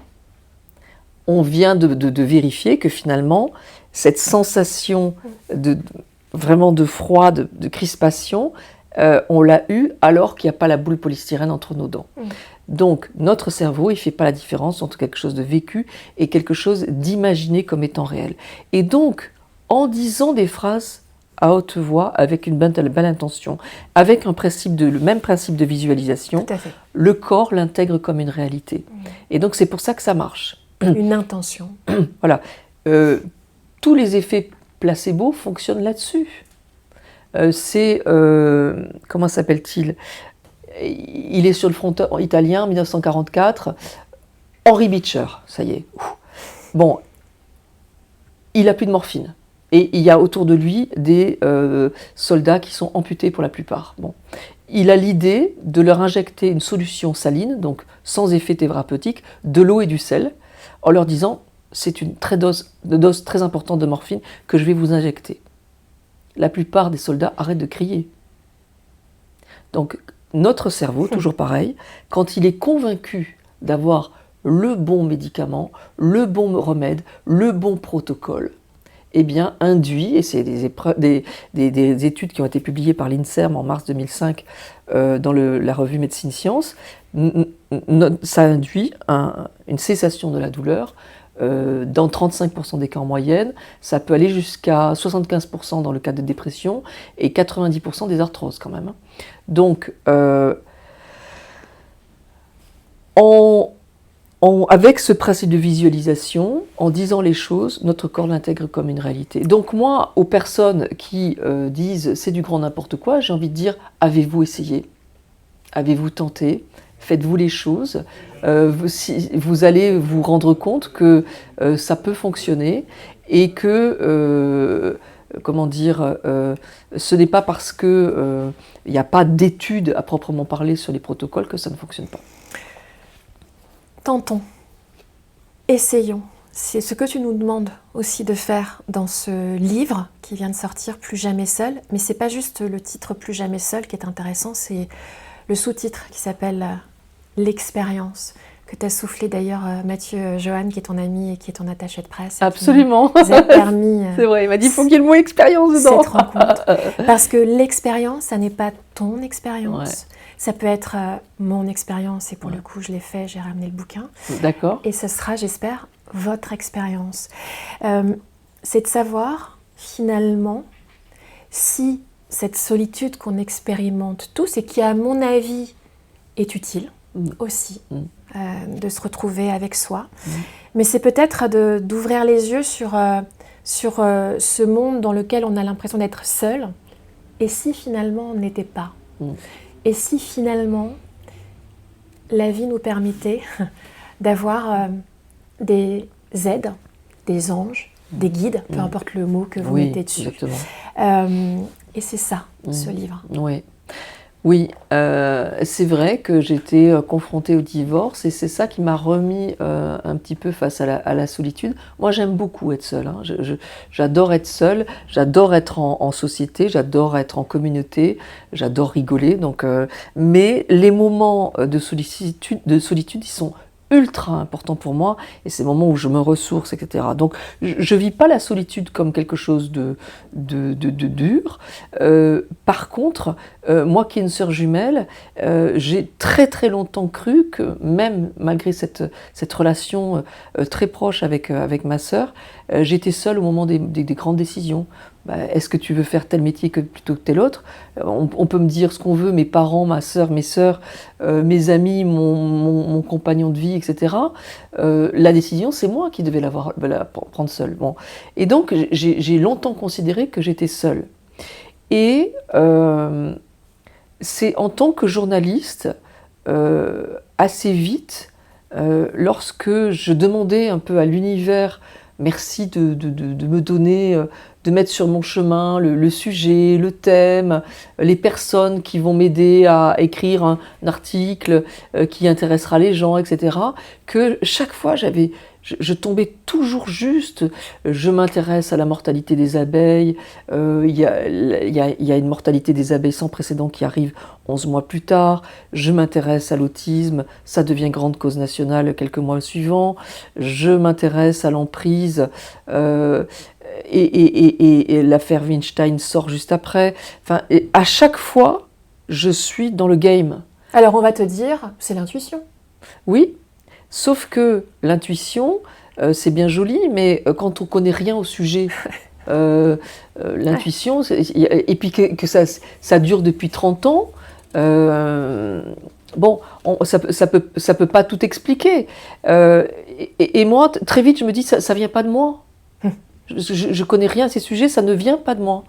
On vient de vérifier que finalement, cette sensation vraiment de froid, de crispation, on l'a eue alors qu'il n'y a pas la boule polystyrène entre nos dents. Donc, notre cerveau, il ne fait pas la différence entre quelque chose de vécu et quelque chose d'imaginé comme étant réel. Et donc, en disant des phrases à haute voix, avec une belle intention, avec le même principe de visualisation, le corps l'intègre comme une réalité. Et donc, c'est pour ça que ça marche. Une intention. Voilà. Tous les effets placebo fonctionnent là-dessus. Comment s'appelle-t-il? Il est sur le front italien, 1944. Henri Beecher, ça y est. Bon, il n'a plus de morphine. Et il y a autour de lui des soldats qui sont amputés pour la plupart. Bon. Il a l'idée de leur injecter une solution saline, donc sans effet thérapeutique, de l'eau et du sel, en leur disant c'est une dose très importante de morphine que je vais vous injecter. La plupart des soldats arrêtent de crier. Donc notre cerveau, toujours pareil, quand il est convaincu d'avoir le bon médicament, le bon remède, le bon protocole, eh bien, induit, et c'est des études qui ont été publiées par l'INSERM en mars 2005 dans la revue Médecine Sciences, ça induit une cessation de la douleur dans 35% des cas en moyenne. Ça peut aller jusqu'à 75% dans le cas de dépression et 90% des arthroses quand même. Donc, avec ce principe de visualisation, en disant les choses, notre corps l'intègre comme une réalité. Donc moi, aux personnes qui disent c'est du grand n'importe quoi, j'ai envie de dire, avez-vous essayé? Avez-vous tenté? Faites-vous les choses? Vous allez vous rendre compte que ça peut fonctionner et que, ce n'est pas parce qu'il n'y a pas d'études à proprement parler sur les protocoles que ça ne fonctionne pas. Tentons, essayons. C'est ce que tu nous demandes aussi de faire dans ce livre qui vient de sortir, Plus jamais seul. Mais c'est pas juste le titre Plus jamais seul qui est intéressant, c'est le sous-titre qui s'appelle L'expérience, que tu as soufflé d'ailleurs Mathieu Johan, qui est ton ami et qui est ton attaché de presse. Absolument. Vous a permis. C'est vrai, il m'a dit il faut qu'il y ait le mot expérience dedans. Cette rencontre. Parce que l'expérience, ça n'est pas ton expérience. Ouais. Ça peut être mon expérience, et pour le coup, je l'ai fait, j'ai ramené le bouquin. D'accord. Et ce sera, j'espère, votre expérience. C'est de savoir, finalement, si cette solitude qu'on expérimente tous, et qui, à mon avis, est utile aussi, de se retrouver avec soi. Mais c'est peut-être d'ouvrir les yeux sur ce monde dans lequel on a l'impression d'être seul, et si finalement on n'était pas. Et si finalement la vie nous permettait d'avoir des aides, des anges, des guides, peu importe le mot que vous mettez dessus. Exactement. Et c'est ça, ce livre. Oui, c'est vrai que j'étais confrontée au divorce et c'est ça qui m'a remis un petit peu face à la solitude. Moi, j'aime beaucoup être seule. Hein. J'adore être seule, j'adore être en société, j'adore être en communauté, j'adore rigoler. Donc, mais les moments de solitude, ils sont ultra important pour moi, et c'est le moment où je me ressource, etc. Donc je ne vis pas la solitude comme quelque chose de dur. Par contre, moi qui ai une sœur jumelle, j'ai très très longtemps cru que même malgré cette relation très proche avec ma sœur, j'étais seule au moment des grandes décisions. Est-ce que tu veux faire tel métier plutôt que tel autre? On peut me dire ce qu'on veut, mes parents, ma sœur, mes sœurs, mes amis, mon compagnon de vie, etc. La décision, c'est moi qui devais la prendre seule. Bon. Et donc, j'ai longtemps considéré que j'étais seule. Et c'est en tant que journaliste, assez vite, lorsque je demandais un peu à l'univers, merci de me donner, de mettre sur mon chemin le sujet, le thème, les personnes qui vont m'aider à écrire un article qui intéressera les gens, etc. Que chaque fois, je tombais toujours juste. Je m'intéresse à la mortalité des abeilles. Il y a une mortalité des abeilles sans précédent qui arrive 11 mois plus tard. Je m'intéresse à l'autisme. Ça devient grande cause nationale quelques mois suivants. Je m'intéresse à l'emprise. Et l'affaire Weinstein sort juste après. Enfin, à chaque fois, je suis dans le game. Alors on va te dire, c'est l'intuition. Oui. Sauf que l'intuition, c'est bien joli, mais quand on ne connaît rien au sujet, l'intuition, et puis que ça dure depuis 30 ans, bon, ça peut pas tout expliquer. Et moi, très vite, je me dis, ça ne vient pas de moi. Je connais rien à ces sujets, ça ne vient pas de moi.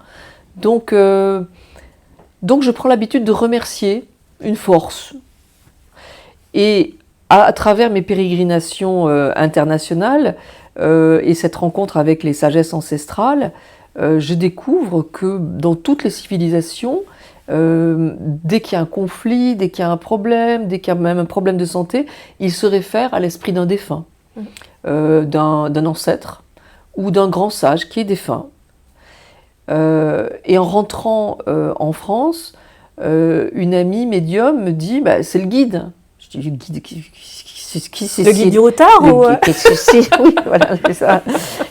Donc je prends l'habitude de remercier une force. Et à travers mes pérégrinations internationales et cette rencontre avec les sagesses ancestrales, je découvre que dans toutes les civilisations, dès qu'il y a un conflit, dès qu'il y a un problème, dès qu'il y a même un problème de santé, ils se réfèrent à l'esprit d'un défunt, d'un ancêtre ou d'un grand sage qui est défunt. Et en rentrant en France, une amie médium me dit c'est le guide. Je dis, le guide, qui c'est le guide du retard ou qu'est-ce que c'est? Oui, voilà, c'est ça.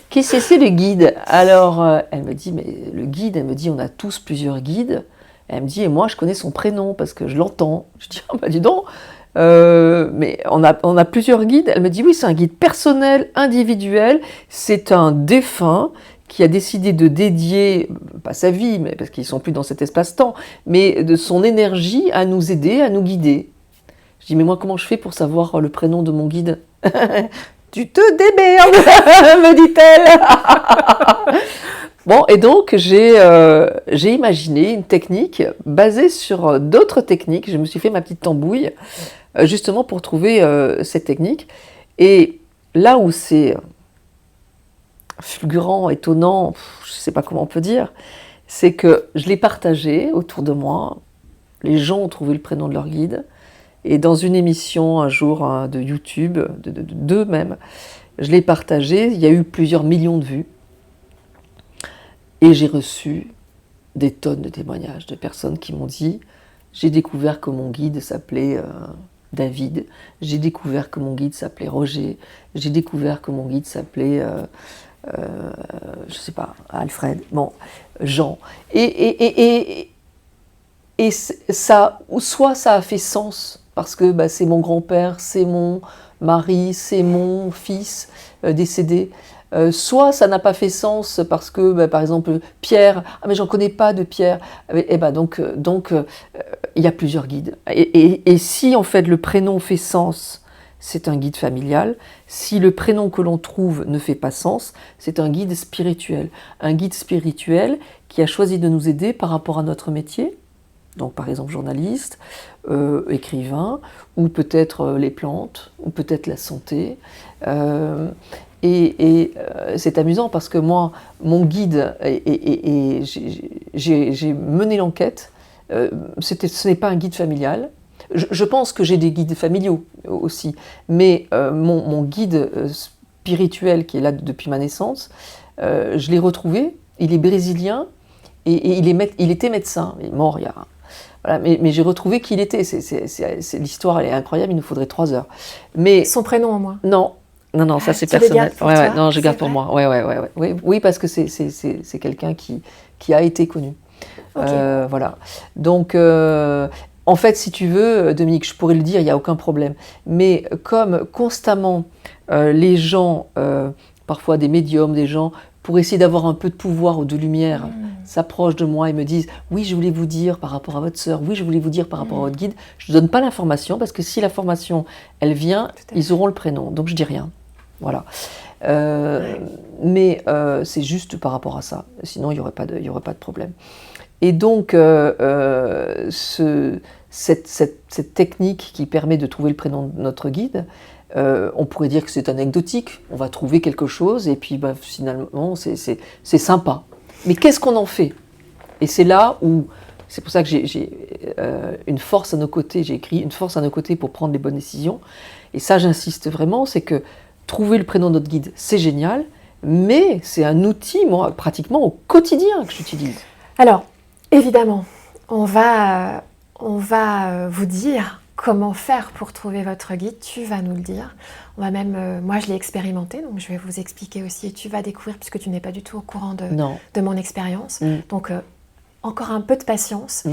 Qu'est-ce que c'est le guide? Alors, elle me dit, mais le guide, elle me dit, on a tous plusieurs guides. Elle me dit, et moi, je connais son prénom parce que je l'entends. Je dis, dis donc, mais on a plusieurs guides. Elle me dit, oui, c'est un guide personnel, individuel. C'est un défunt qui a décidé de dédier, pas sa vie, mais parce qu'ils ne sont plus dans cet espace-temps, mais de son énergie à nous aider, à nous guider. Je dis, mais moi, comment je fais pour savoir le prénom de mon guide? Tu te démerdes, me dit-elle. Bon, et donc, j'ai imaginé une technique basée sur d'autres techniques. Je me suis fait ma petite tambouille, justement pour trouver cette technique. Et là où c'est fulgurant, étonnant, je ne sais pas comment on peut dire, c'est que je l'ai partagé autour de moi. Les gens ont trouvé le prénom de leur guide. Et dans une émission un jour de YouTube, deux même, je l'ai partagé, il y a eu plusieurs millions de vues. Et j'ai reçu des tonnes de témoignages de personnes qui m'ont dit « J'ai découvert que mon guide s'appelait David, j'ai découvert que mon guide s'appelait Roger, j'ai découvert que mon guide s'appelait, je sais pas, Alfred, bon, Jean. » Et ça, soit ça a fait sens, parce que c'est mon grand-père, c'est mon mari, c'est mon fils décédé. Soit ça n'a pas fait sens parce que, par exemple, Pierre, mais j'en connais pas de Pierre. Donc, il y a plusieurs guides. Et si en fait le prénom fait sens, c'est un guide familial. Si le prénom que l'on trouve ne fait pas sens, c'est un guide spirituel. Un guide spirituel qui a choisi de nous aider par rapport à notre métier. Donc par exemple journaliste, écrivain, ou peut-être les plantes, ou peut-être la santé. C'est amusant parce que moi, mon guide, j'ai mené l'enquête, ce n'est pas un guide familial. Je pense que j'ai des guides familiaux aussi, mais mon guide spirituel qui est là depuis ma naissance, je l'ai retrouvé, il est brésilien, et il était médecin, il est mort il y a Voilà, mais j'ai retrouvé qui il était. L'histoire, elle est incroyable, il nous faudrait 3 heures. Mais Son prénom au moins. non, non, ça c'est Tu le personnel. gardes pour toi, Non, je garde c'est pour vrai moi. Oui, parce que c'est quelqu'un qui a été connu. Ok. Voilà. Donc, en fait, si tu veux, Dominique, je pourrais le dire, il n'y a aucun problème. Mais comme constamment, les gens, parfois des médiums, des gens, pour essayer d'avoir un peu de pouvoir ou de lumière, s'approchent de moi et me disent « Oui, je voulais vous dire par rapport à votre sœur, oui, je voulais vous dire par rapport à votre guide ». Je ne donne pas l'information parce que si l'information, elle vient, ils auront le prénom. Donc, je dis rien. Voilà. Mais c'est juste par rapport à ça. Sinon, il n'y aurait pas de problème. Et donc, cette technique qui permet de trouver le prénom de notre guide, on pourrait dire que c'est anecdotique. On va trouver quelque chose et puis finalement, c'est sympa. Mais qu'est-ce qu'on en fait? Et c'est là où, c'est pour ça que j'ai une force à nos côtés, j'ai écrit une force à nos côtés pour prendre les bonnes décisions. Et ça, j'insiste vraiment, c'est que trouver le prénom de notre guide, c'est génial, mais c'est un outil, moi, pratiquement au quotidien que j'utilise. Alors, évidemment, on va vous dire comment faire pour trouver votre guide. Tu vas nous le dire. On va même, moi, je l'ai expérimenté, donc je vais vous expliquer aussi. Et tu vas découvrir, puisque tu n'es pas du tout au courant de mon expérience. Donc, encore un peu de patience.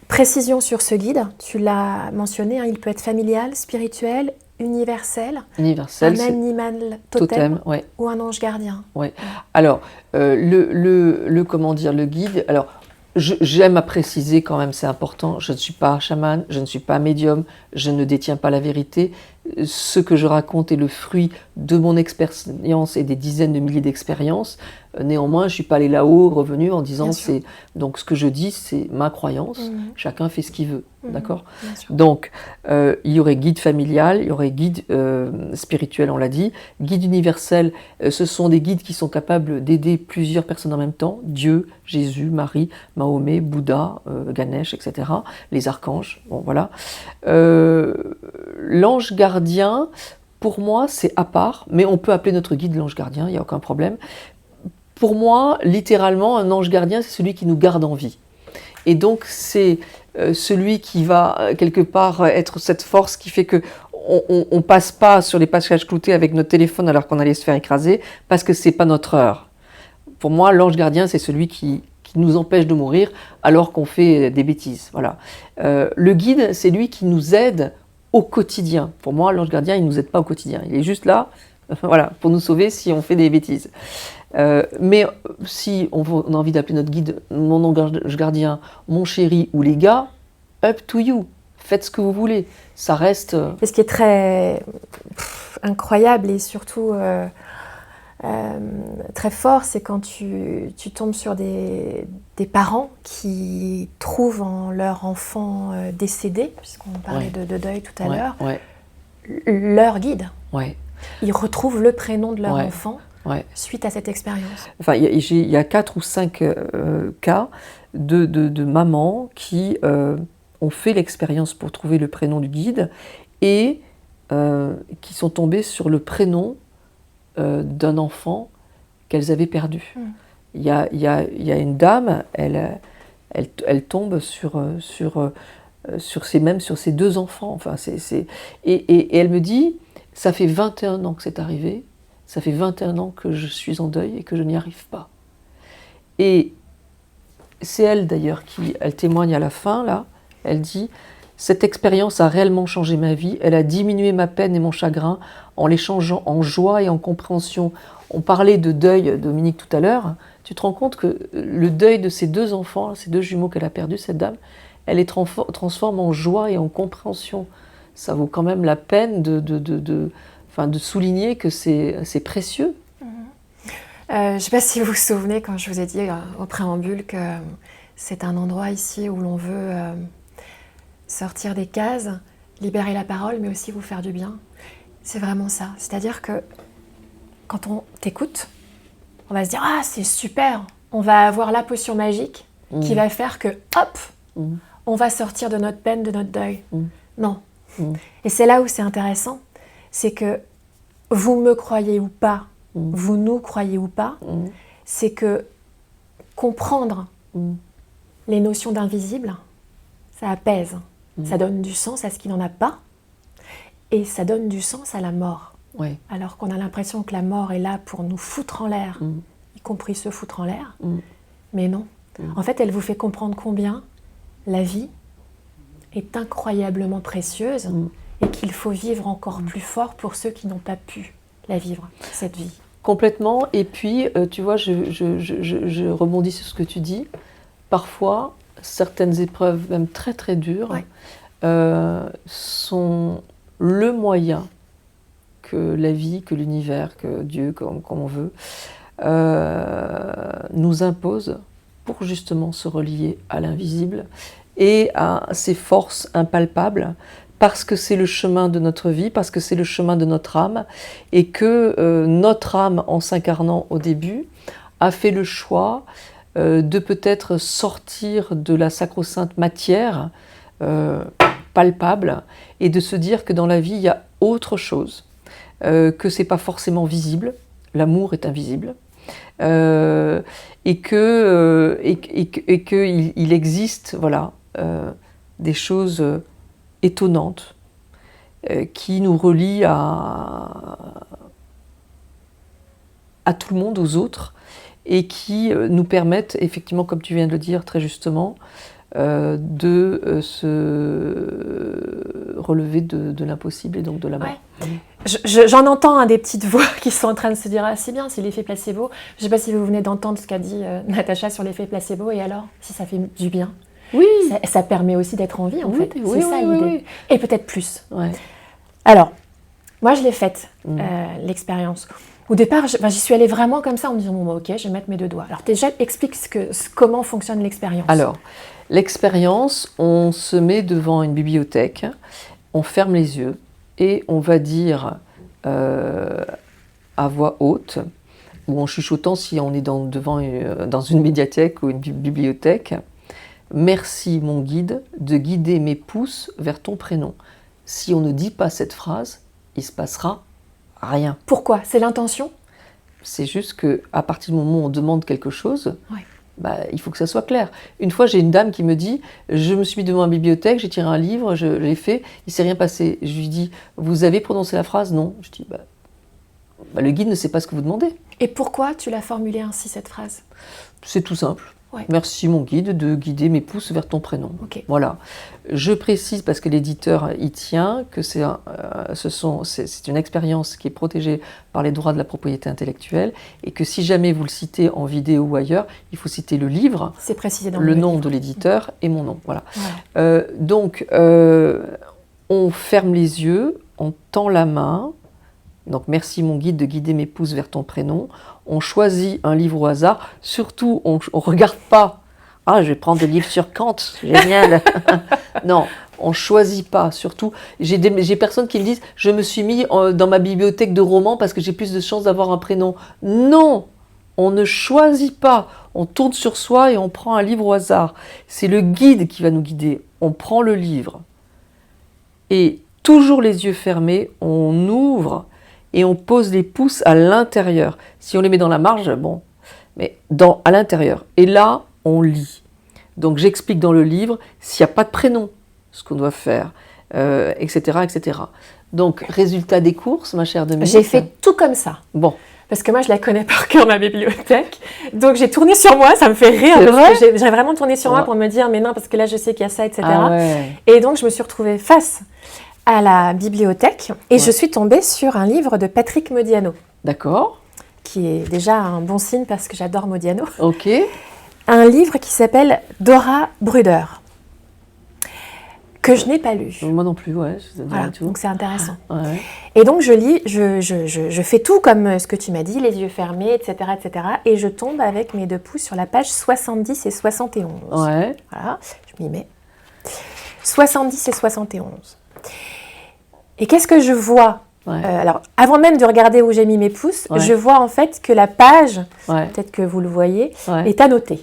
Précision sur ce guide, tu l'as mentionné, hein, il peut être familial, spirituel, universel, un animal totem ouais. ou un ange gardien. Ouais. Alors, comment dire, le guide, alors, j'aime à préciser quand même, c'est important, je ne suis pas un chaman, je ne suis pas un médium, je ne détiens pas la vérité. Ce que je raconte est le fruit de mon expérience et des dizaines de milliers d'expériences. Néanmoins, je ne suis pas allée là-haut, revenu en disant c'est. Donc, ce que je dis, c'est ma croyance. Chacun fait ce qu'il veut. D'accord ? Donc, il y aurait guide familial, il y aurait guide spirituel, on l'a dit. Guide universel, ce sont des guides qui sont capables d'aider plusieurs personnes en même temps. Dieu, Jésus, Marie, Mahomet, Bouddha, Ganesh, etc. Les archanges, bon voilà. L'ange gardien, pour moi, c'est à part, mais on peut appeler notre guide l'ange gardien, il n'y a aucun problème. Pour moi, littéralement, un ange gardien, c'est celui qui nous garde en vie. Et donc, c'est celui qui va, quelque part, être cette force qui fait que on passe pas sur les passages cloutés avec notre téléphone alors qu'on allait se faire écraser, parce que c'est pas notre heure. Pour moi, l'ange gardien, c'est celui qui nous empêche de mourir alors qu'on fait des bêtises. Voilà. Le guide, c'est lui qui nous aide au quotidien. Pour moi, l'ange gardien, il ne nous aide pas au quotidien. Il est juste là, voilà, pour nous sauver si on fait des bêtises. Mais si on a envie d'appeler notre guide mon ange gardien, mon chéri ou les gars, up to you. Faites ce que vous voulez. Ça reste... Et ce qui est très incroyable et surtout très fort, c'est quand tu tombes sur des parents qui trouvent en leur enfant décédé, puisqu'on parlait de deuil tout à l'heure, leur guide. Ils retrouvent le prénom de leur enfant suite à cette expérience. Enfin, il y a 4 ou 5 cas de mamans qui ont fait l'expérience pour trouver le prénom du guide et qui sont tombées sur le prénom d'un enfant qu'elles avaient perdu. Il y a une dame, elle tombe sur ses 2 enfants. Enfin, et elle me dit, ça fait 21 ans que c'est arrivé, ça fait 21 ans que je suis en deuil et que je n'y arrive pas. Et c'est elle d'ailleurs elle témoigne à la fin, là, elle dit « Cette expérience a réellement changé ma vie, elle a diminué ma peine et mon chagrin en les changeant en joie et en compréhension. » On parlait de deuil, Dominique, tout à l'heure. Tu te rends compte que le deuil de ces 2 enfants, ces 2 jumeaux qu'elle a perdus, cette dame, elle les transforme en joie et en compréhension. Ça vaut quand même la peine de souligner que c'est précieux. Je ne sais pas si vous vous souvenez, quand je vous ai dit au préambule que c'est un endroit ici où l'on veut sortir des cases, libérer la parole, mais aussi vous faire du bien. C'est vraiment ça. C'est-à-dire que quand on t'écoute, on va se dire « Ah, c'est super !» On va avoir la potion magique qui va faire que, hop, on va sortir de notre peine, de notre deuil. Non. Et c'est là où c'est intéressant, c'est que vous me croyez ou pas, vous nous croyez ou pas, c'est que comprendre les notions d'invisible, ça apaise, ça donne du sens à ce qui n'en a pas, et ça donne du sens à la mort. Oui. Alors qu'on a l'impression que la mort est là pour nous foutre en l'air, y compris se foutre en l'air, mais non. En fait, elle vous fait comprendre combien la vie est incroyablement précieuse et qu'il faut vivre encore plus fort pour ceux qui n'ont pas pu la vivre, cette vie. Complètement. Et puis, tu vois, je rebondis sur ce que tu dis. Parfois, certaines épreuves, même très très dures, sont le moyen que la vie, que l'univers, que Dieu, comme on veut, nous impose pour justement se relier à l'invisible et à ces forces impalpables, parce que c'est le chemin de notre vie, parce que c'est le chemin de notre âme, et que notre âme, en s'incarnant au début, a fait le choix de peut-être sortir de la sacro-sainte matière palpable, et de se dire que dans la vie, il y a autre chose, que c'est pas forcément visible, l'amour est invisible, et qu'il existe, voilà, des choses étonnantes qui nous relient à tout le monde, aux autres, et qui nous permettent, effectivement, comme tu viens de le dire très justement, de se relever de l'impossible et donc de la mort. Ouais. J'en entends des petites voix qui sont en train de se dire « Ah, c'est bien, c'est l'effet placebo ». Je ne sais pas si vous venez d'entendre ce qu'a dit Natacha sur l'effet placebo, et alors, si ça fait du bien. Oui. Ça permet aussi d'être en vie, en fait. Oui, c'est ça l'idée. Oui. Et peut-être plus. Ouais. Alors, moi, je l'ai faite, l'expérience. Au départ, j'y suis allée vraiment comme ça, en me disant bon, ok, je vais mettre mes deux doigts. Alors déjà, explique comment fonctionne l'expérience. Alors, l'expérience, on se met devant une bibliothèque, on ferme les yeux et on va dire à voix haute, ou en chuchotant si on est dans une médiathèque ou une bibliothèque, « Merci mon guide de guider mes pouces vers ton prénom ». Si on ne dit pas cette phrase, il ne se passera rien. Pourquoi? C'est l'intention? C'est juste qu'à partir du moment où on demande quelque chose, il faut que ça soit clair. Une fois, j'ai une dame qui me dit « Je me suis mis devant une bibliothèque, j'ai tiré un livre, je l'ai fait, il ne s'est rien passé. » Je lui dis « Vous avez prononcé la phrase ?» Non. Je dis le guide ne sait pas ce que vous demandez. Et pourquoi tu l'as formulée ainsi, cette phrase? C'est tout simple. Ouais. Merci mon guide de guider mes pouces vers ton prénom. Okay. Voilà. Je précise, parce que l'éditeur y tient, que c'est une expérience qui est protégée par les droits de la propriété intellectuelle, et que si jamais vous le citez en vidéo ou ailleurs, il faut citer le livre, c'est précisé dans le nom livre. De l'éditeur et mon nom. Voilà. Ouais. Donc, on ferme les yeux, on tend la main. Donc, merci mon guide de guider mes pouces vers ton prénom. On choisit un livre au hasard. Surtout, on ne regarde pas. Ah, je vais prendre des livres sur Kant, génial. Non, on ne choisit pas. Surtout, j'ai personnes qui me disent je me suis mis dans ma bibliothèque de romans parce que j'ai plus de chances d'avoir un prénom. Non, on ne choisit pas. On tourne sur soi et on prend un livre au hasard. C'est le guide qui va nous guider. On prend le livre. Et toujours les yeux fermés, on ouvre. Et on pose les pouces à l'intérieur. Si on les met dans la marge, bon, mais à l'intérieur. Et là, on lit. Donc j'explique dans le livre s'il n'y a pas de prénom, ce qu'on doit faire, etc., etc. Donc, résultat des courses, ma chère Dominique. J'ai fait tout comme ça. Bon. Parce que moi, je la connais par cœur, ma bibliothèque. Donc, j'ai tourné sur moi, ça me fait rire. J'ai vraiment tourné sur moi pour me dire, mais non, parce que là, je sais qu'il y a ça, etc. Ah ouais. Et donc, je me suis retrouvée face à la bibliothèque et je suis tombée sur un livre de Patrick Modiano. D'accord. Qui est déjà un bon signe parce que j'adore Modiano. Ok. Un livre qui s'appelle Dora Bruder, que je n'ai pas lu. Moi non plus, ouais. Voilà, donc c'est intéressant. Ouais. Et donc je lis, je fais tout comme ce que tu m'as dit, les yeux fermés, etc., etc. Et je tombe avec mes deux pouces sur la page 70 et 71. Ouais. Voilà, je m'y mets. 70 et 71. Et qu'est-ce que je vois? Alors, avant même de regarder où j'ai mis mes pouces, je vois en fait que la page, peut-être que vous le voyez, est annotée.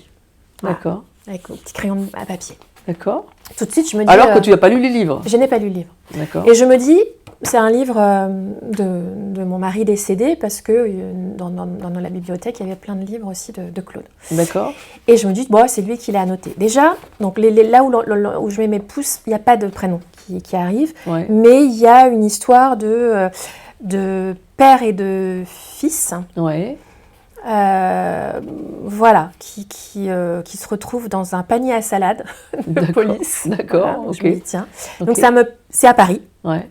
Voilà. D'accord. Avec mon petit crayon à papier. D'accord. Tout de suite, je me dis... Alors que tu n'as pas lu les livres. Je n'ai pas lu le livre. D'accord. Et je me dis, c'est un livre de mon mari décédé parce que dans la bibliothèque, il y avait plein de livres aussi de Claude. D'accord. Et je me dis, bon, c'est lui qui l'a annoté. Déjà, donc là où je mets mes pouces, il n'y a pas de prénom qui arrive, Ouais. mais il y a une histoire de père et de fils. Ouais. Voilà, qui se retrouvent dans un panier à salade de police. D'accord, Voilà, ok. je me dis, tiens. Ok. Donc c'est à Paris. Ouais.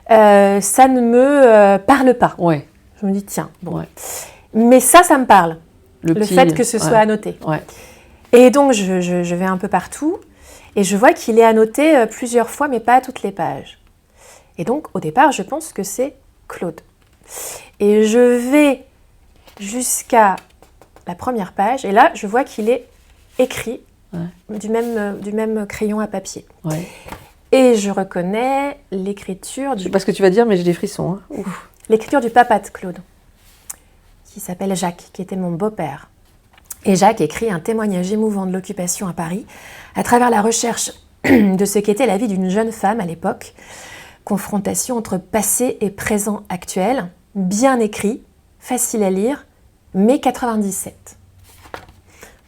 Ça ne me parle pas. Ouais. Je me dis, tiens, bon. Ouais. Mais ça me parle. Le petit, fait que ce soit ouais. annoté. Ouais. Et donc, je vais un peu partout et je vois qu'il est annoté plusieurs fois, mais pas à toutes les pages. Et donc, au départ, je pense que c'est Claude. Et je vais jusqu'à la première page et là, je vois qu'il est écrit du même crayon à papier. Ouais. Et je reconnais l'écriture Je sais pas ce que tu vas dire, mais j'ai des frissons. Hein. Ouf. l'écriture du papa de Claude, qui s'appelle Jacques, qui était mon beau-père. Et Jacques écrit un témoignage émouvant de l'occupation à Paris, à travers la recherche de ce qu'était la vie d'une jeune femme à l'époque. Confrontation entre passé et présent actuel, bien écrit, facile à lire, mai 97.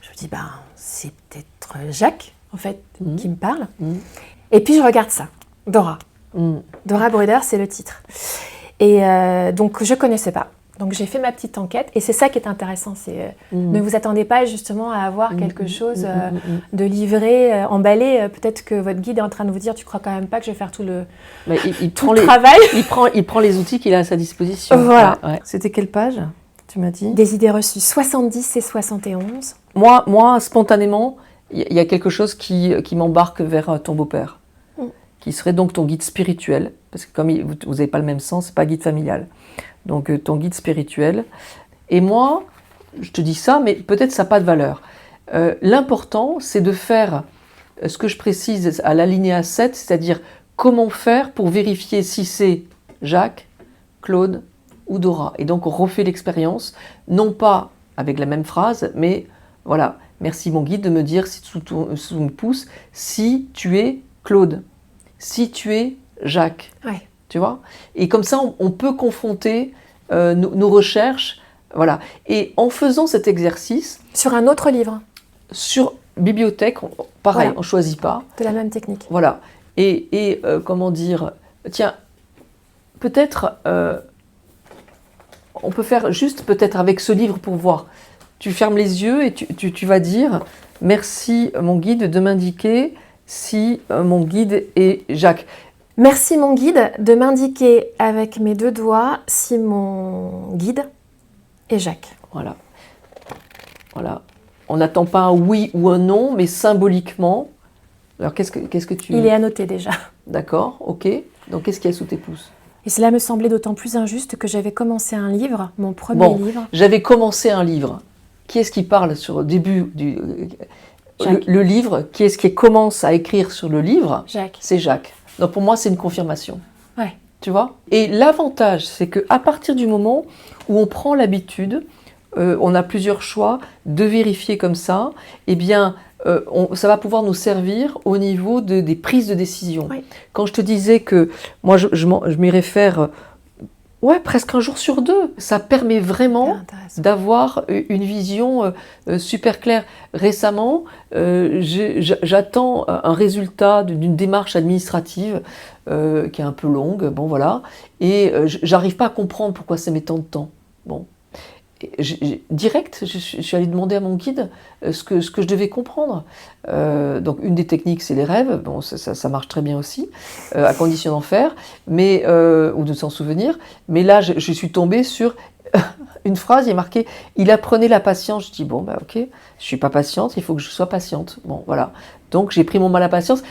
Je me dis, c'est peut-être Jacques, en fait, qui me parle. Et puis je regarde ça, Dora. Dora Bruder, c'est le titre. Et donc je ne connaissais pas. Donc j'ai fait ma petite enquête et c'est ça qui est intéressant. C'est ne vous attendez pas justement à avoir quelque chose de livré, emballé. Peut-être que votre guide est en train de vous dire, tu crois quand même pas que je vais faire tout le travail. Il prend les outils qu'il a à sa disposition. Voilà. Ouais. C'était quelle page, tu m'as dit? Des idées reçues, 70 et 71. Moi, spontanément, il y a quelque chose qui m'embarque vers ton beau-père, qui serait donc ton guide spirituel, parce que comme vous n'avez pas le même sens, c'est pas guide familial. Donc ton guide spirituel. Et moi, je te dis ça, mais peut-être ça n'a pas de valeur. L'important, c'est de faire ce que je précise à l'alinéa 7, c'est-à-dire comment faire pour vérifier si c'est Jacques, Claude ou Dora. Et donc on refait l'expérience, non pas avec la même phrase, mais voilà, merci mon guide de me dire sous mon pouce si tu es Claude, si tu es Jacques. Ouais. Tu vois ? Et comme ça, on peut confronter nos recherches. Voilà. Et en faisant cet exercice... Sur un autre livre. Sur bibliothèque, pareil, on ne choisit pas. De la même technique. Voilà. Et comment dire... Tiens, peut-être... on peut faire juste peut-être avec ce livre pour voir. Tu fermes les yeux et tu vas dire « Merci mon guide de m'indiquer si mon guide est Jacques ». Merci mon guide de m'indiquer avec mes deux doigts si mon guide est Jacques. Voilà. Voilà. On n'attend pas un oui ou un non, mais symboliquement. Alors qu'est-ce que tu... Il est annoté déjà. D'accord, ok. Donc qu'est-ce qu'il y a sous tes pouces? Et cela me semblait d'autant plus injuste que j'avais commencé un livre, mon premier livre. J'avais commencé un livre. Qui est-ce qui parle sur le début du... Le livre, qui est-ce qui commence à écrire sur le livre? Jacques. C'est Jacques. Donc pour moi, c'est une confirmation. Ouais. Tu vois? Et l'avantage, c'est qu'à partir du moment où on prend l'habitude, on a plusieurs choix de vérifier comme ça, eh bien, ça va pouvoir nous servir au niveau des prises de décision. Oui. Quand je te disais que moi, je m'y réfère presque un jour sur deux, ça permet vraiment d'avoir une vision super claire. Récemment, j'attends un résultat d'une démarche administrative qui est un peu longue, bon voilà, et j'arrive pas à comprendre pourquoi ça met tant de temps. Bon. Direct, je suis allée demander à mon guide ce que je devais comprendre. Donc une des techniques, c'est les rêves. Bon, ça marche très bien aussi, à condition d'en faire, ou de s'en souvenir. Mais là, je suis tombée sur une phrase, il est marqué « Il apprenait la patience ». Je dis « Bon, ok, je suis pas patiente, il faut que je sois patiente ». Bon, voilà. Donc j'ai pris mon mal à patience.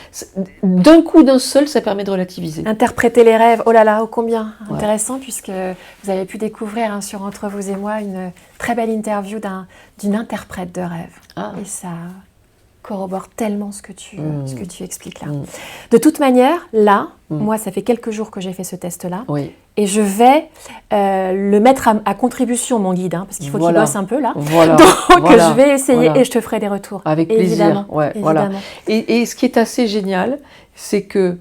D'un coup, d'un seul, ça permet de relativiser. Interpréter les rêves, oh là là, ô combien intéressant, puisque vous avez pu découvrir sur Entre vous et moi une très belle interview d'une interprète de rêve. Et ça corrobore tellement ce que tu expliques là. De toute manière, là, moi, ça fait quelques jours que j'ai fait ce test-là. Oui. Et je vais le mettre à contribution, mon guide, parce qu'il faut qu'il bosse un peu là. Voilà. Donc je vais essayer et je te ferai des retours. Avec plaisir. Évidemment. Voilà. Et ce qui est assez génial, c'est que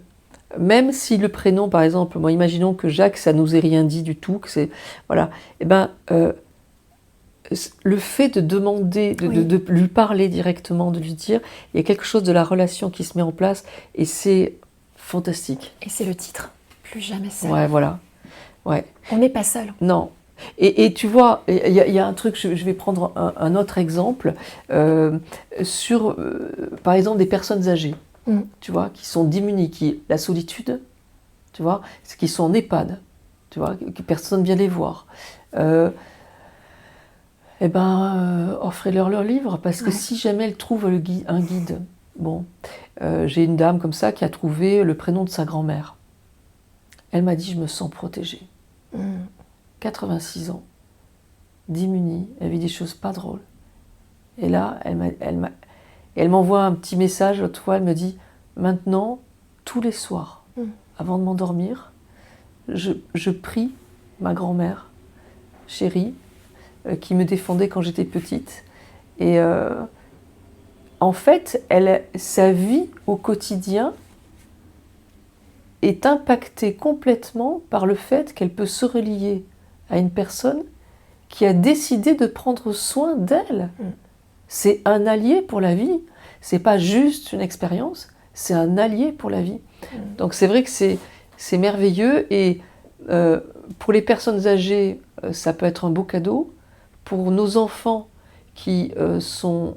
même si le prénom, par exemple, moi, imaginons que Jacques, ça nous ait rien dit du tout, que c'est, voilà, eh ben, le fait de demander, de lui parler directement, de lui dire, il y a quelque chose de la relation qui se met en place, et c'est fantastique. Et c'est le titre, Plus jamais seul. Ouais, voilà. Ouais. On n'est pas seul. Non. Et tu vois, il y a un truc, je vais prendre un autre exemple, sur, par exemple, des personnes âgées, tu vois, qui sont démunies, la solitude, tu vois, qui sont en EHPAD, tu vois, que personne ne vient les voir. Offrez-leur leur livre, parce que si jamais elles trouvent un guide, bon, j'ai une dame comme ça qui a trouvé le prénom de sa grand-mère. Elle m'a dit, je me sens protégée. 86 ans, démunie, elle vit des choses pas drôles. Et là, elle m'envoie un petit message, l'autre fois, elle me dit, maintenant, tous les soirs, avant de m'endormir, je prie ma grand-mère, chérie, qui me défendait quand j'étais petite. Et en fait, sa vie au quotidien est impactée complètement par le fait qu'elle peut se relier à une personne qui a décidé de prendre soin d'elle. C'est un allié pour la vie. C'est pas juste une expérience, c'est un allié pour la vie. Donc c'est vrai que c'est merveilleux, et pour les personnes âgées, ça peut être un beau cadeau. Pour nos enfants qui sont,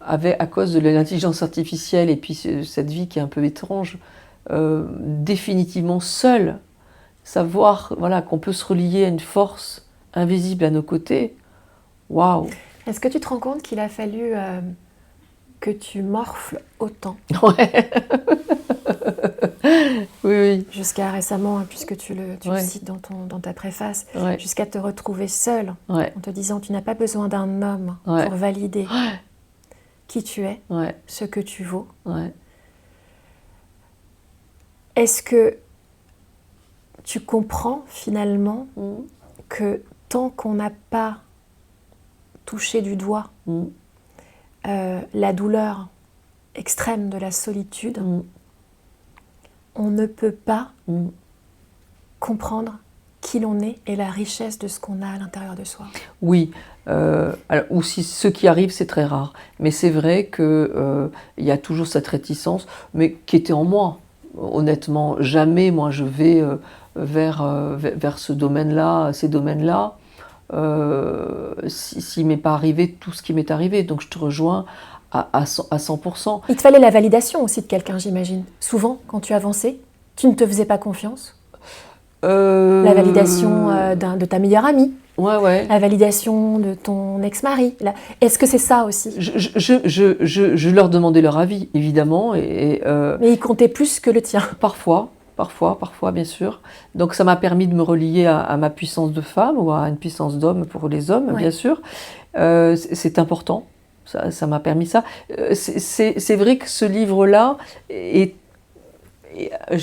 à cause de l'intelligence artificielle et puis cette vie qui est un peu étrange, définitivement seuls, savoir, voilà, qu'on peut se relier à une force invisible à nos côtés, waouh! Est-ce que tu te rends compte qu'il a fallu que tu morfles autant? Ouais. Oui. Jusqu'à récemment, puisque tu le cites dans ta préface, jusqu'à te retrouver seule, en te disant tu n'as pas besoin d'un homme pour valider qui tu es, ce que tu vaux. Est-ce que tu comprends finalement que tant qu'on n'a pas touché du doigt la douleur extrême de la solitude, on ne peut pas comprendre qui l'on est et la richesse de ce qu'on a à l'intérieur de soi. Oui, ou si ce qui arrive, c'est très rare. Mais c'est vrai qu'il y a toujours cette réticence, mais qui était en moi. Honnêtement, jamais moi je vais vers ce domaine-là, ces domaines-là, s'il ne m'est pas arrivé tout ce qui m'est arrivé. Donc je te rejoins à 100%. Il te fallait la validation aussi de quelqu'un, j'imagine. Souvent, quand tu avançais, tu ne te faisais pas confiance. La validation de ta meilleure amie. La validation de ton ex-mari. Est-ce que c'est ça aussi? Je leur demandais leur avis, évidemment. Mais ils comptaient plus que le tien. Parfois, bien sûr. Donc ça m'a permis de me relier à ma puissance de femme ou à une puissance d'homme pour les hommes, bien sûr. C'est important. Ça m'a permis ça. C'est vrai que ce livre-là, je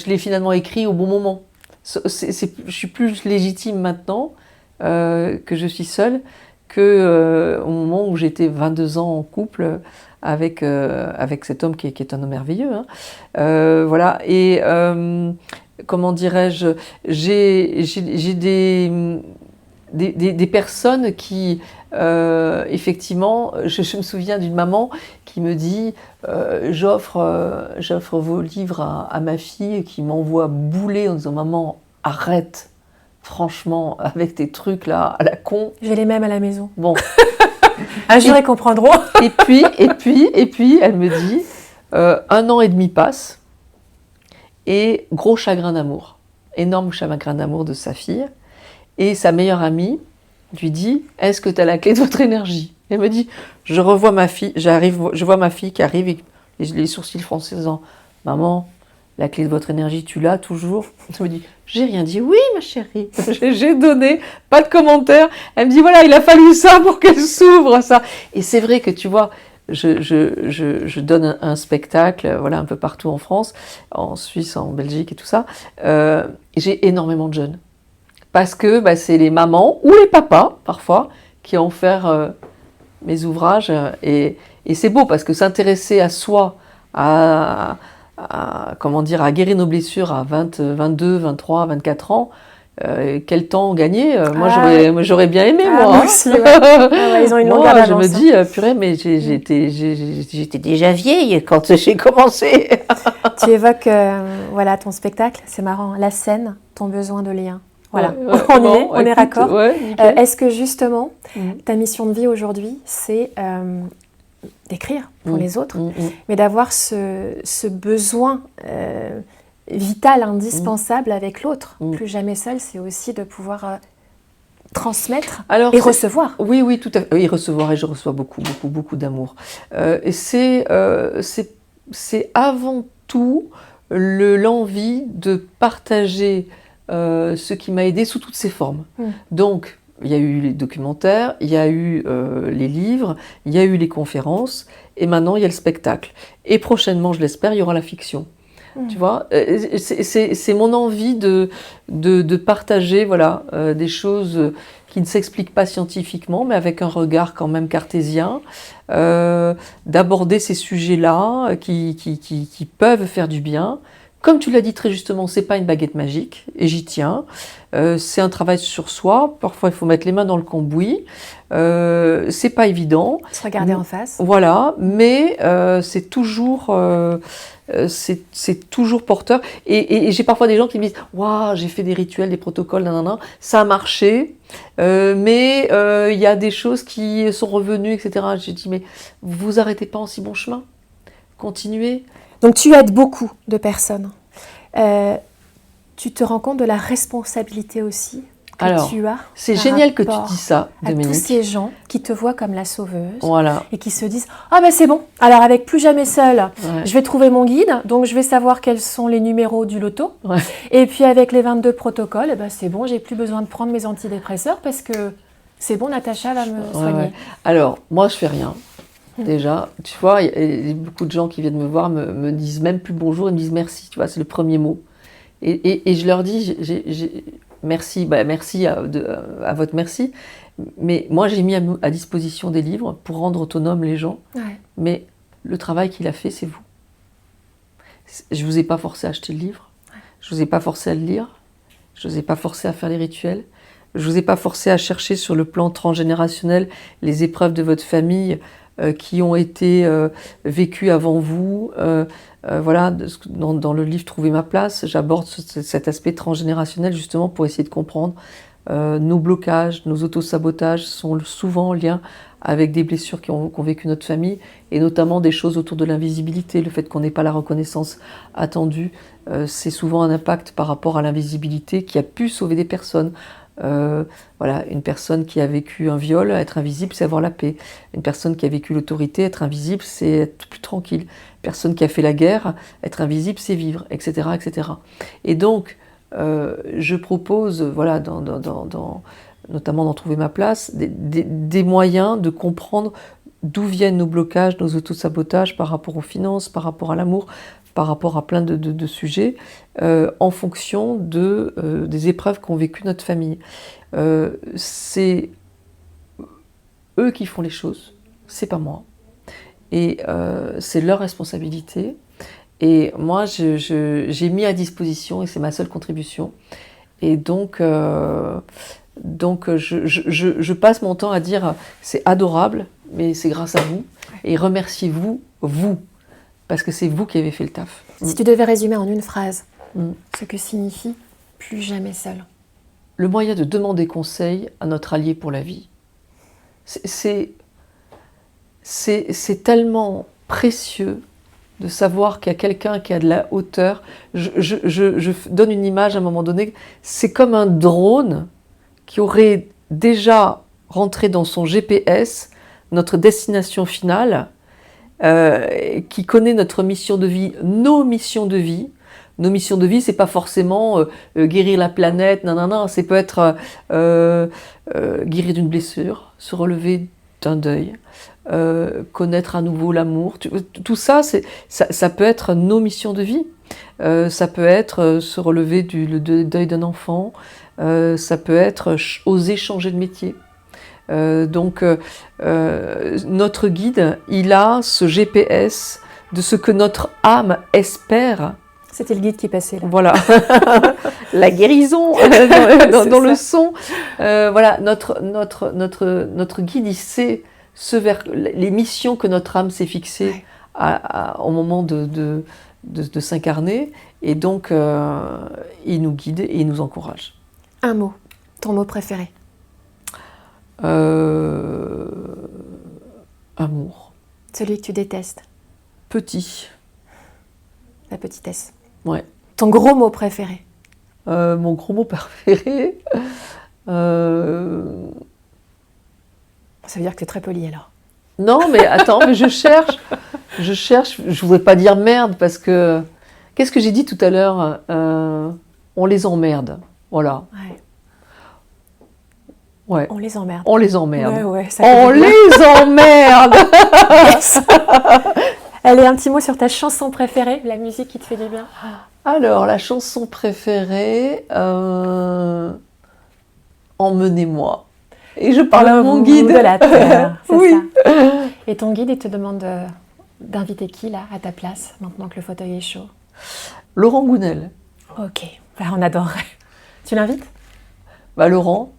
l'ai finalement écrit au bon moment. Je suis plus légitime maintenant que je suis seule qu'au moment où j'étais 22 ans en couple avec cet homme qui est un homme merveilleux. Voilà. Et comment dirais-je, j'ai des personnes qui, effectivement, je me souviens d'une maman qui me dit j'offre vos livres à ma fille, qui m'envoie bouler en disant maman, arrête, franchement, avec tes trucs là à la con. J'ai les mêmes à la maison. Bon. Un jour, ils comprendront. et puis, elle me dit 1 an et demi passe et gros chagrin d'amour, énorme chagrin d'amour de sa fille. Et sa meilleure amie lui dit « Est-ce que tu as la clé de votre énergie ?» Elle me dit « Je vois ma fille qui arrive et les sourcils froncés en disant « Maman, la clé de votre énergie, tu l'as toujours ?» Elle me dit « J'ai rien dit. Oui, ma chérie. J'ai donné, pas de commentaire. » Elle me dit « Voilà, il a fallu ça pour qu'elle s'ouvre, ça. » Et c'est vrai que tu vois, je donne un spectacle, voilà, un peu partout en France, en Suisse, en Belgique et tout ça. J'ai énormément de jeunes. Parce que c'est les mamans ou les papas, parfois, qui ont offert mes ouvrages. Et c'est beau, parce que s'intéresser à soi, à comment dire, à guérir nos blessures à 20, 22, 23, 24 ans. Quel temps gagné? Moi, j'aurais bien aimé, moi. Moi aussi, ouais. Ah ouais, ils ont une longueur d'avance. Je me dis, purée, mais j'étais déjà vieille quand j'ai commencé. Tu évoques voilà, ton spectacle, c'est marrant, la scène, ton besoin de lien. Voilà, on est raccord. Est-ce que justement, ta mission de vie aujourd'hui, c'est d'écrire pour les autres, mais d'avoir ce besoin vital, indispensable avec l'autre. Plus jamais seul, c'est aussi de pouvoir transmettre et recevoir. Oui, tout à fait. Oui, recevoir, et je reçois beaucoup d'amour. Et c'est avant tout l'envie de partager ce qui m'a aidé sous toutes ses formes. Donc, il y a eu les documentaires, il y a eu les livres, il y a eu les conférences, et maintenant il y a le spectacle. Et prochainement, je l'espère, il y aura la fiction. Tu vois, c'est mon envie de partager voilà, des choses qui ne s'expliquent pas scientifiquement, mais avec un regard quand même cartésien, d'aborder ces sujets-là qui peuvent faire du bien. Comme tu l'as dit très justement, c'est pas une baguette magique, et j'y tiens. C'est un travail sur soi. Parfois, il faut mettre les mains dans le cambouis. C'est pas évident. Se regarder en face. Voilà, mais c'est toujours porteur. Et j'ai parfois des gens qui me disent « Waouh, j'ai fait des rituels, des protocoles, nanana, ça a marché, mais il y a des choses qui sont revenues, etc. » J'ai dit « Mais vous arrêtez pas en si bon chemin. Continuez. » Donc tu aides beaucoup de personnes. Tu te rends compte de la responsabilité aussi que tu as. C'est génial que tu dis ça, Dominique. À tous ces gens qui te voient comme la sauveuse, voilà, et qui se disent « Ah ben c'est bon, alors avec Plus jamais seul, je vais trouver mon guide, donc je vais savoir quels sont les numéros du loto. Et puis avec les 22 protocoles, eh ben, c'est bon, j'ai plus besoin de prendre mes antidépresseurs parce que c'est bon, Natacha va me soigner. » Alors, moi je fais rien. Déjà, tu vois, il y a beaucoup de gens qui viennent me voir, me disent même plus bonjour, ils me disent merci, tu vois, c'est le premier mot. Et je leur dis, merci, merci à votre merci, mais moi j'ai mis à disposition des livres pour rendre autonomes les gens, mais le travail qu'il a fait, c'est vous. Je ne vous ai pas forcé à acheter le livre, je ne vous ai pas forcé à le lire, je ne vous ai pas forcé à faire les rituels, je ne vous ai pas forcé à chercher sur le plan transgénérationnel les épreuves de votre famille, qui ont été vécues avant vous. Voilà, dans le livre Trouver ma place, j'aborde cet aspect transgénérationnel justement pour essayer de comprendre nos blocages, nos autosabotages sont souvent en lien avec des blessures qu'ont vécu notre famille, et notamment des choses autour de l'invisibilité, le fait qu'on n'ait pas la reconnaissance attendue, c'est souvent un impact par rapport à l'invisibilité qui a pu sauver des personnes. Voilà, une personne qui a vécu un viol, être invisible, c'est avoir la paix. Une personne qui a vécu l'autorité, être invisible, c'est être plus tranquille. Une personne qui a fait la guerre, être invisible, c'est vivre, etc., etc. Et donc, je propose, voilà, notamment dans Trouver ma place, des moyens de comprendre d'où viennent nos blocages, nos autosabotages par rapport aux finances, par rapport à l'amour, par rapport à plein de sujets, en fonction des épreuves qu'ont vécues notre famille. C'est eux qui font les choses, c'est pas moi. Et c'est leur responsabilité. Et moi, j'ai mis à disposition, et c'est ma seule contribution. Et donc je passe mon temps à dire, c'est adorable, mais c'est grâce à vous. Et remerciez-vous, vous. Parce que c'est vous qui avez fait le taf. Si tu devais résumer en une phrase ce que signifie Plus jamais seul. Le moyen de demander conseil à notre allié pour la vie. C'est tellement précieux de savoir qu'il y a quelqu'un qui a de la hauteur. Je donne une image à un moment donné. C'est comme un drone qui aurait déjà rentré dans son GPS notre destination finale, qui connaît notre mission de vie, nos missions de vie. Nos missions de vie, c'est pas forcément guérir la planète, nanana, c'est peut être guérir d'une blessure, se relever d'un deuil, connaître à nouveau l'amour. Tout ça, ça peut être nos missions de vie. Ça peut être se relever du deuil d'un enfant, ça peut être oser changer de métier. Donc notre guide, il a ce GPS de ce que notre âme espère. C'était le guide qui passait là. Voilà, la guérison dans le son. Voilà, notre guide, il sait les missions que notre âme s'est fixées au moment de s'incarner. Et donc, il nous guide et il nous encourage. Un mot, ton mot préféré? Amour. Celui que tu détestes? Petit. La petitesse. Ouais. Ton gros mot préféré? Mon gros mot préféré, Ça veut dire que tu es très poli alors. Non, mais attends, mais je cherche, je voudrais pas dire merde parce que, qu'est-ce que j'ai dit tout à l'heure? On les emmerde, voilà. Ouais. On les emmerde. On les emmerde. Ouais, ça on les emmerde. Allez, un petit mot sur ta chanson préférée, la musique qui te fait du bien. Alors, la chanson préférée, Emmenez-moi. Et je parle à mon guide. De la terre, c'est oui. ça. Et ton guide, il te demande d'inviter qui, là, à ta place, maintenant que le fauteuil est chaud? Laurent Gounel. Ok, on adorerait. Tu l'invites? Laurent,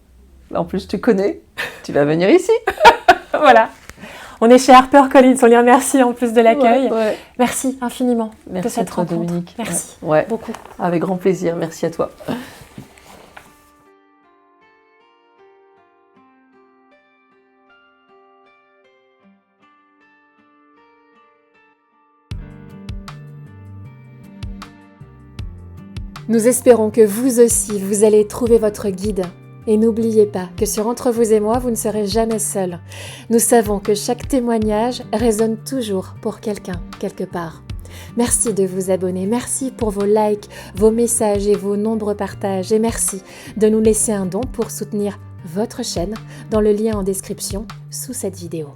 en plus tu connais, tu vas venir ici. Voilà. On est chez HarperCollins, on lui remercie en plus de l'accueil. Ouais. Merci infiniment de cette rencontre. Dominique. Merci beaucoup. Avec grand plaisir, merci à toi. Nous espérons que vous aussi, vous allez trouver votre guide. Et n'oubliez pas que sur Entre vous et moi, vous ne serez jamais seul. Nous savons que chaque témoignage résonne toujours pour quelqu'un, quelque part. Merci de vous abonner, merci pour vos likes, vos messages et vos nombreux partages. Et merci de nous laisser un don pour soutenir votre chaîne dans le lien en description sous cette vidéo.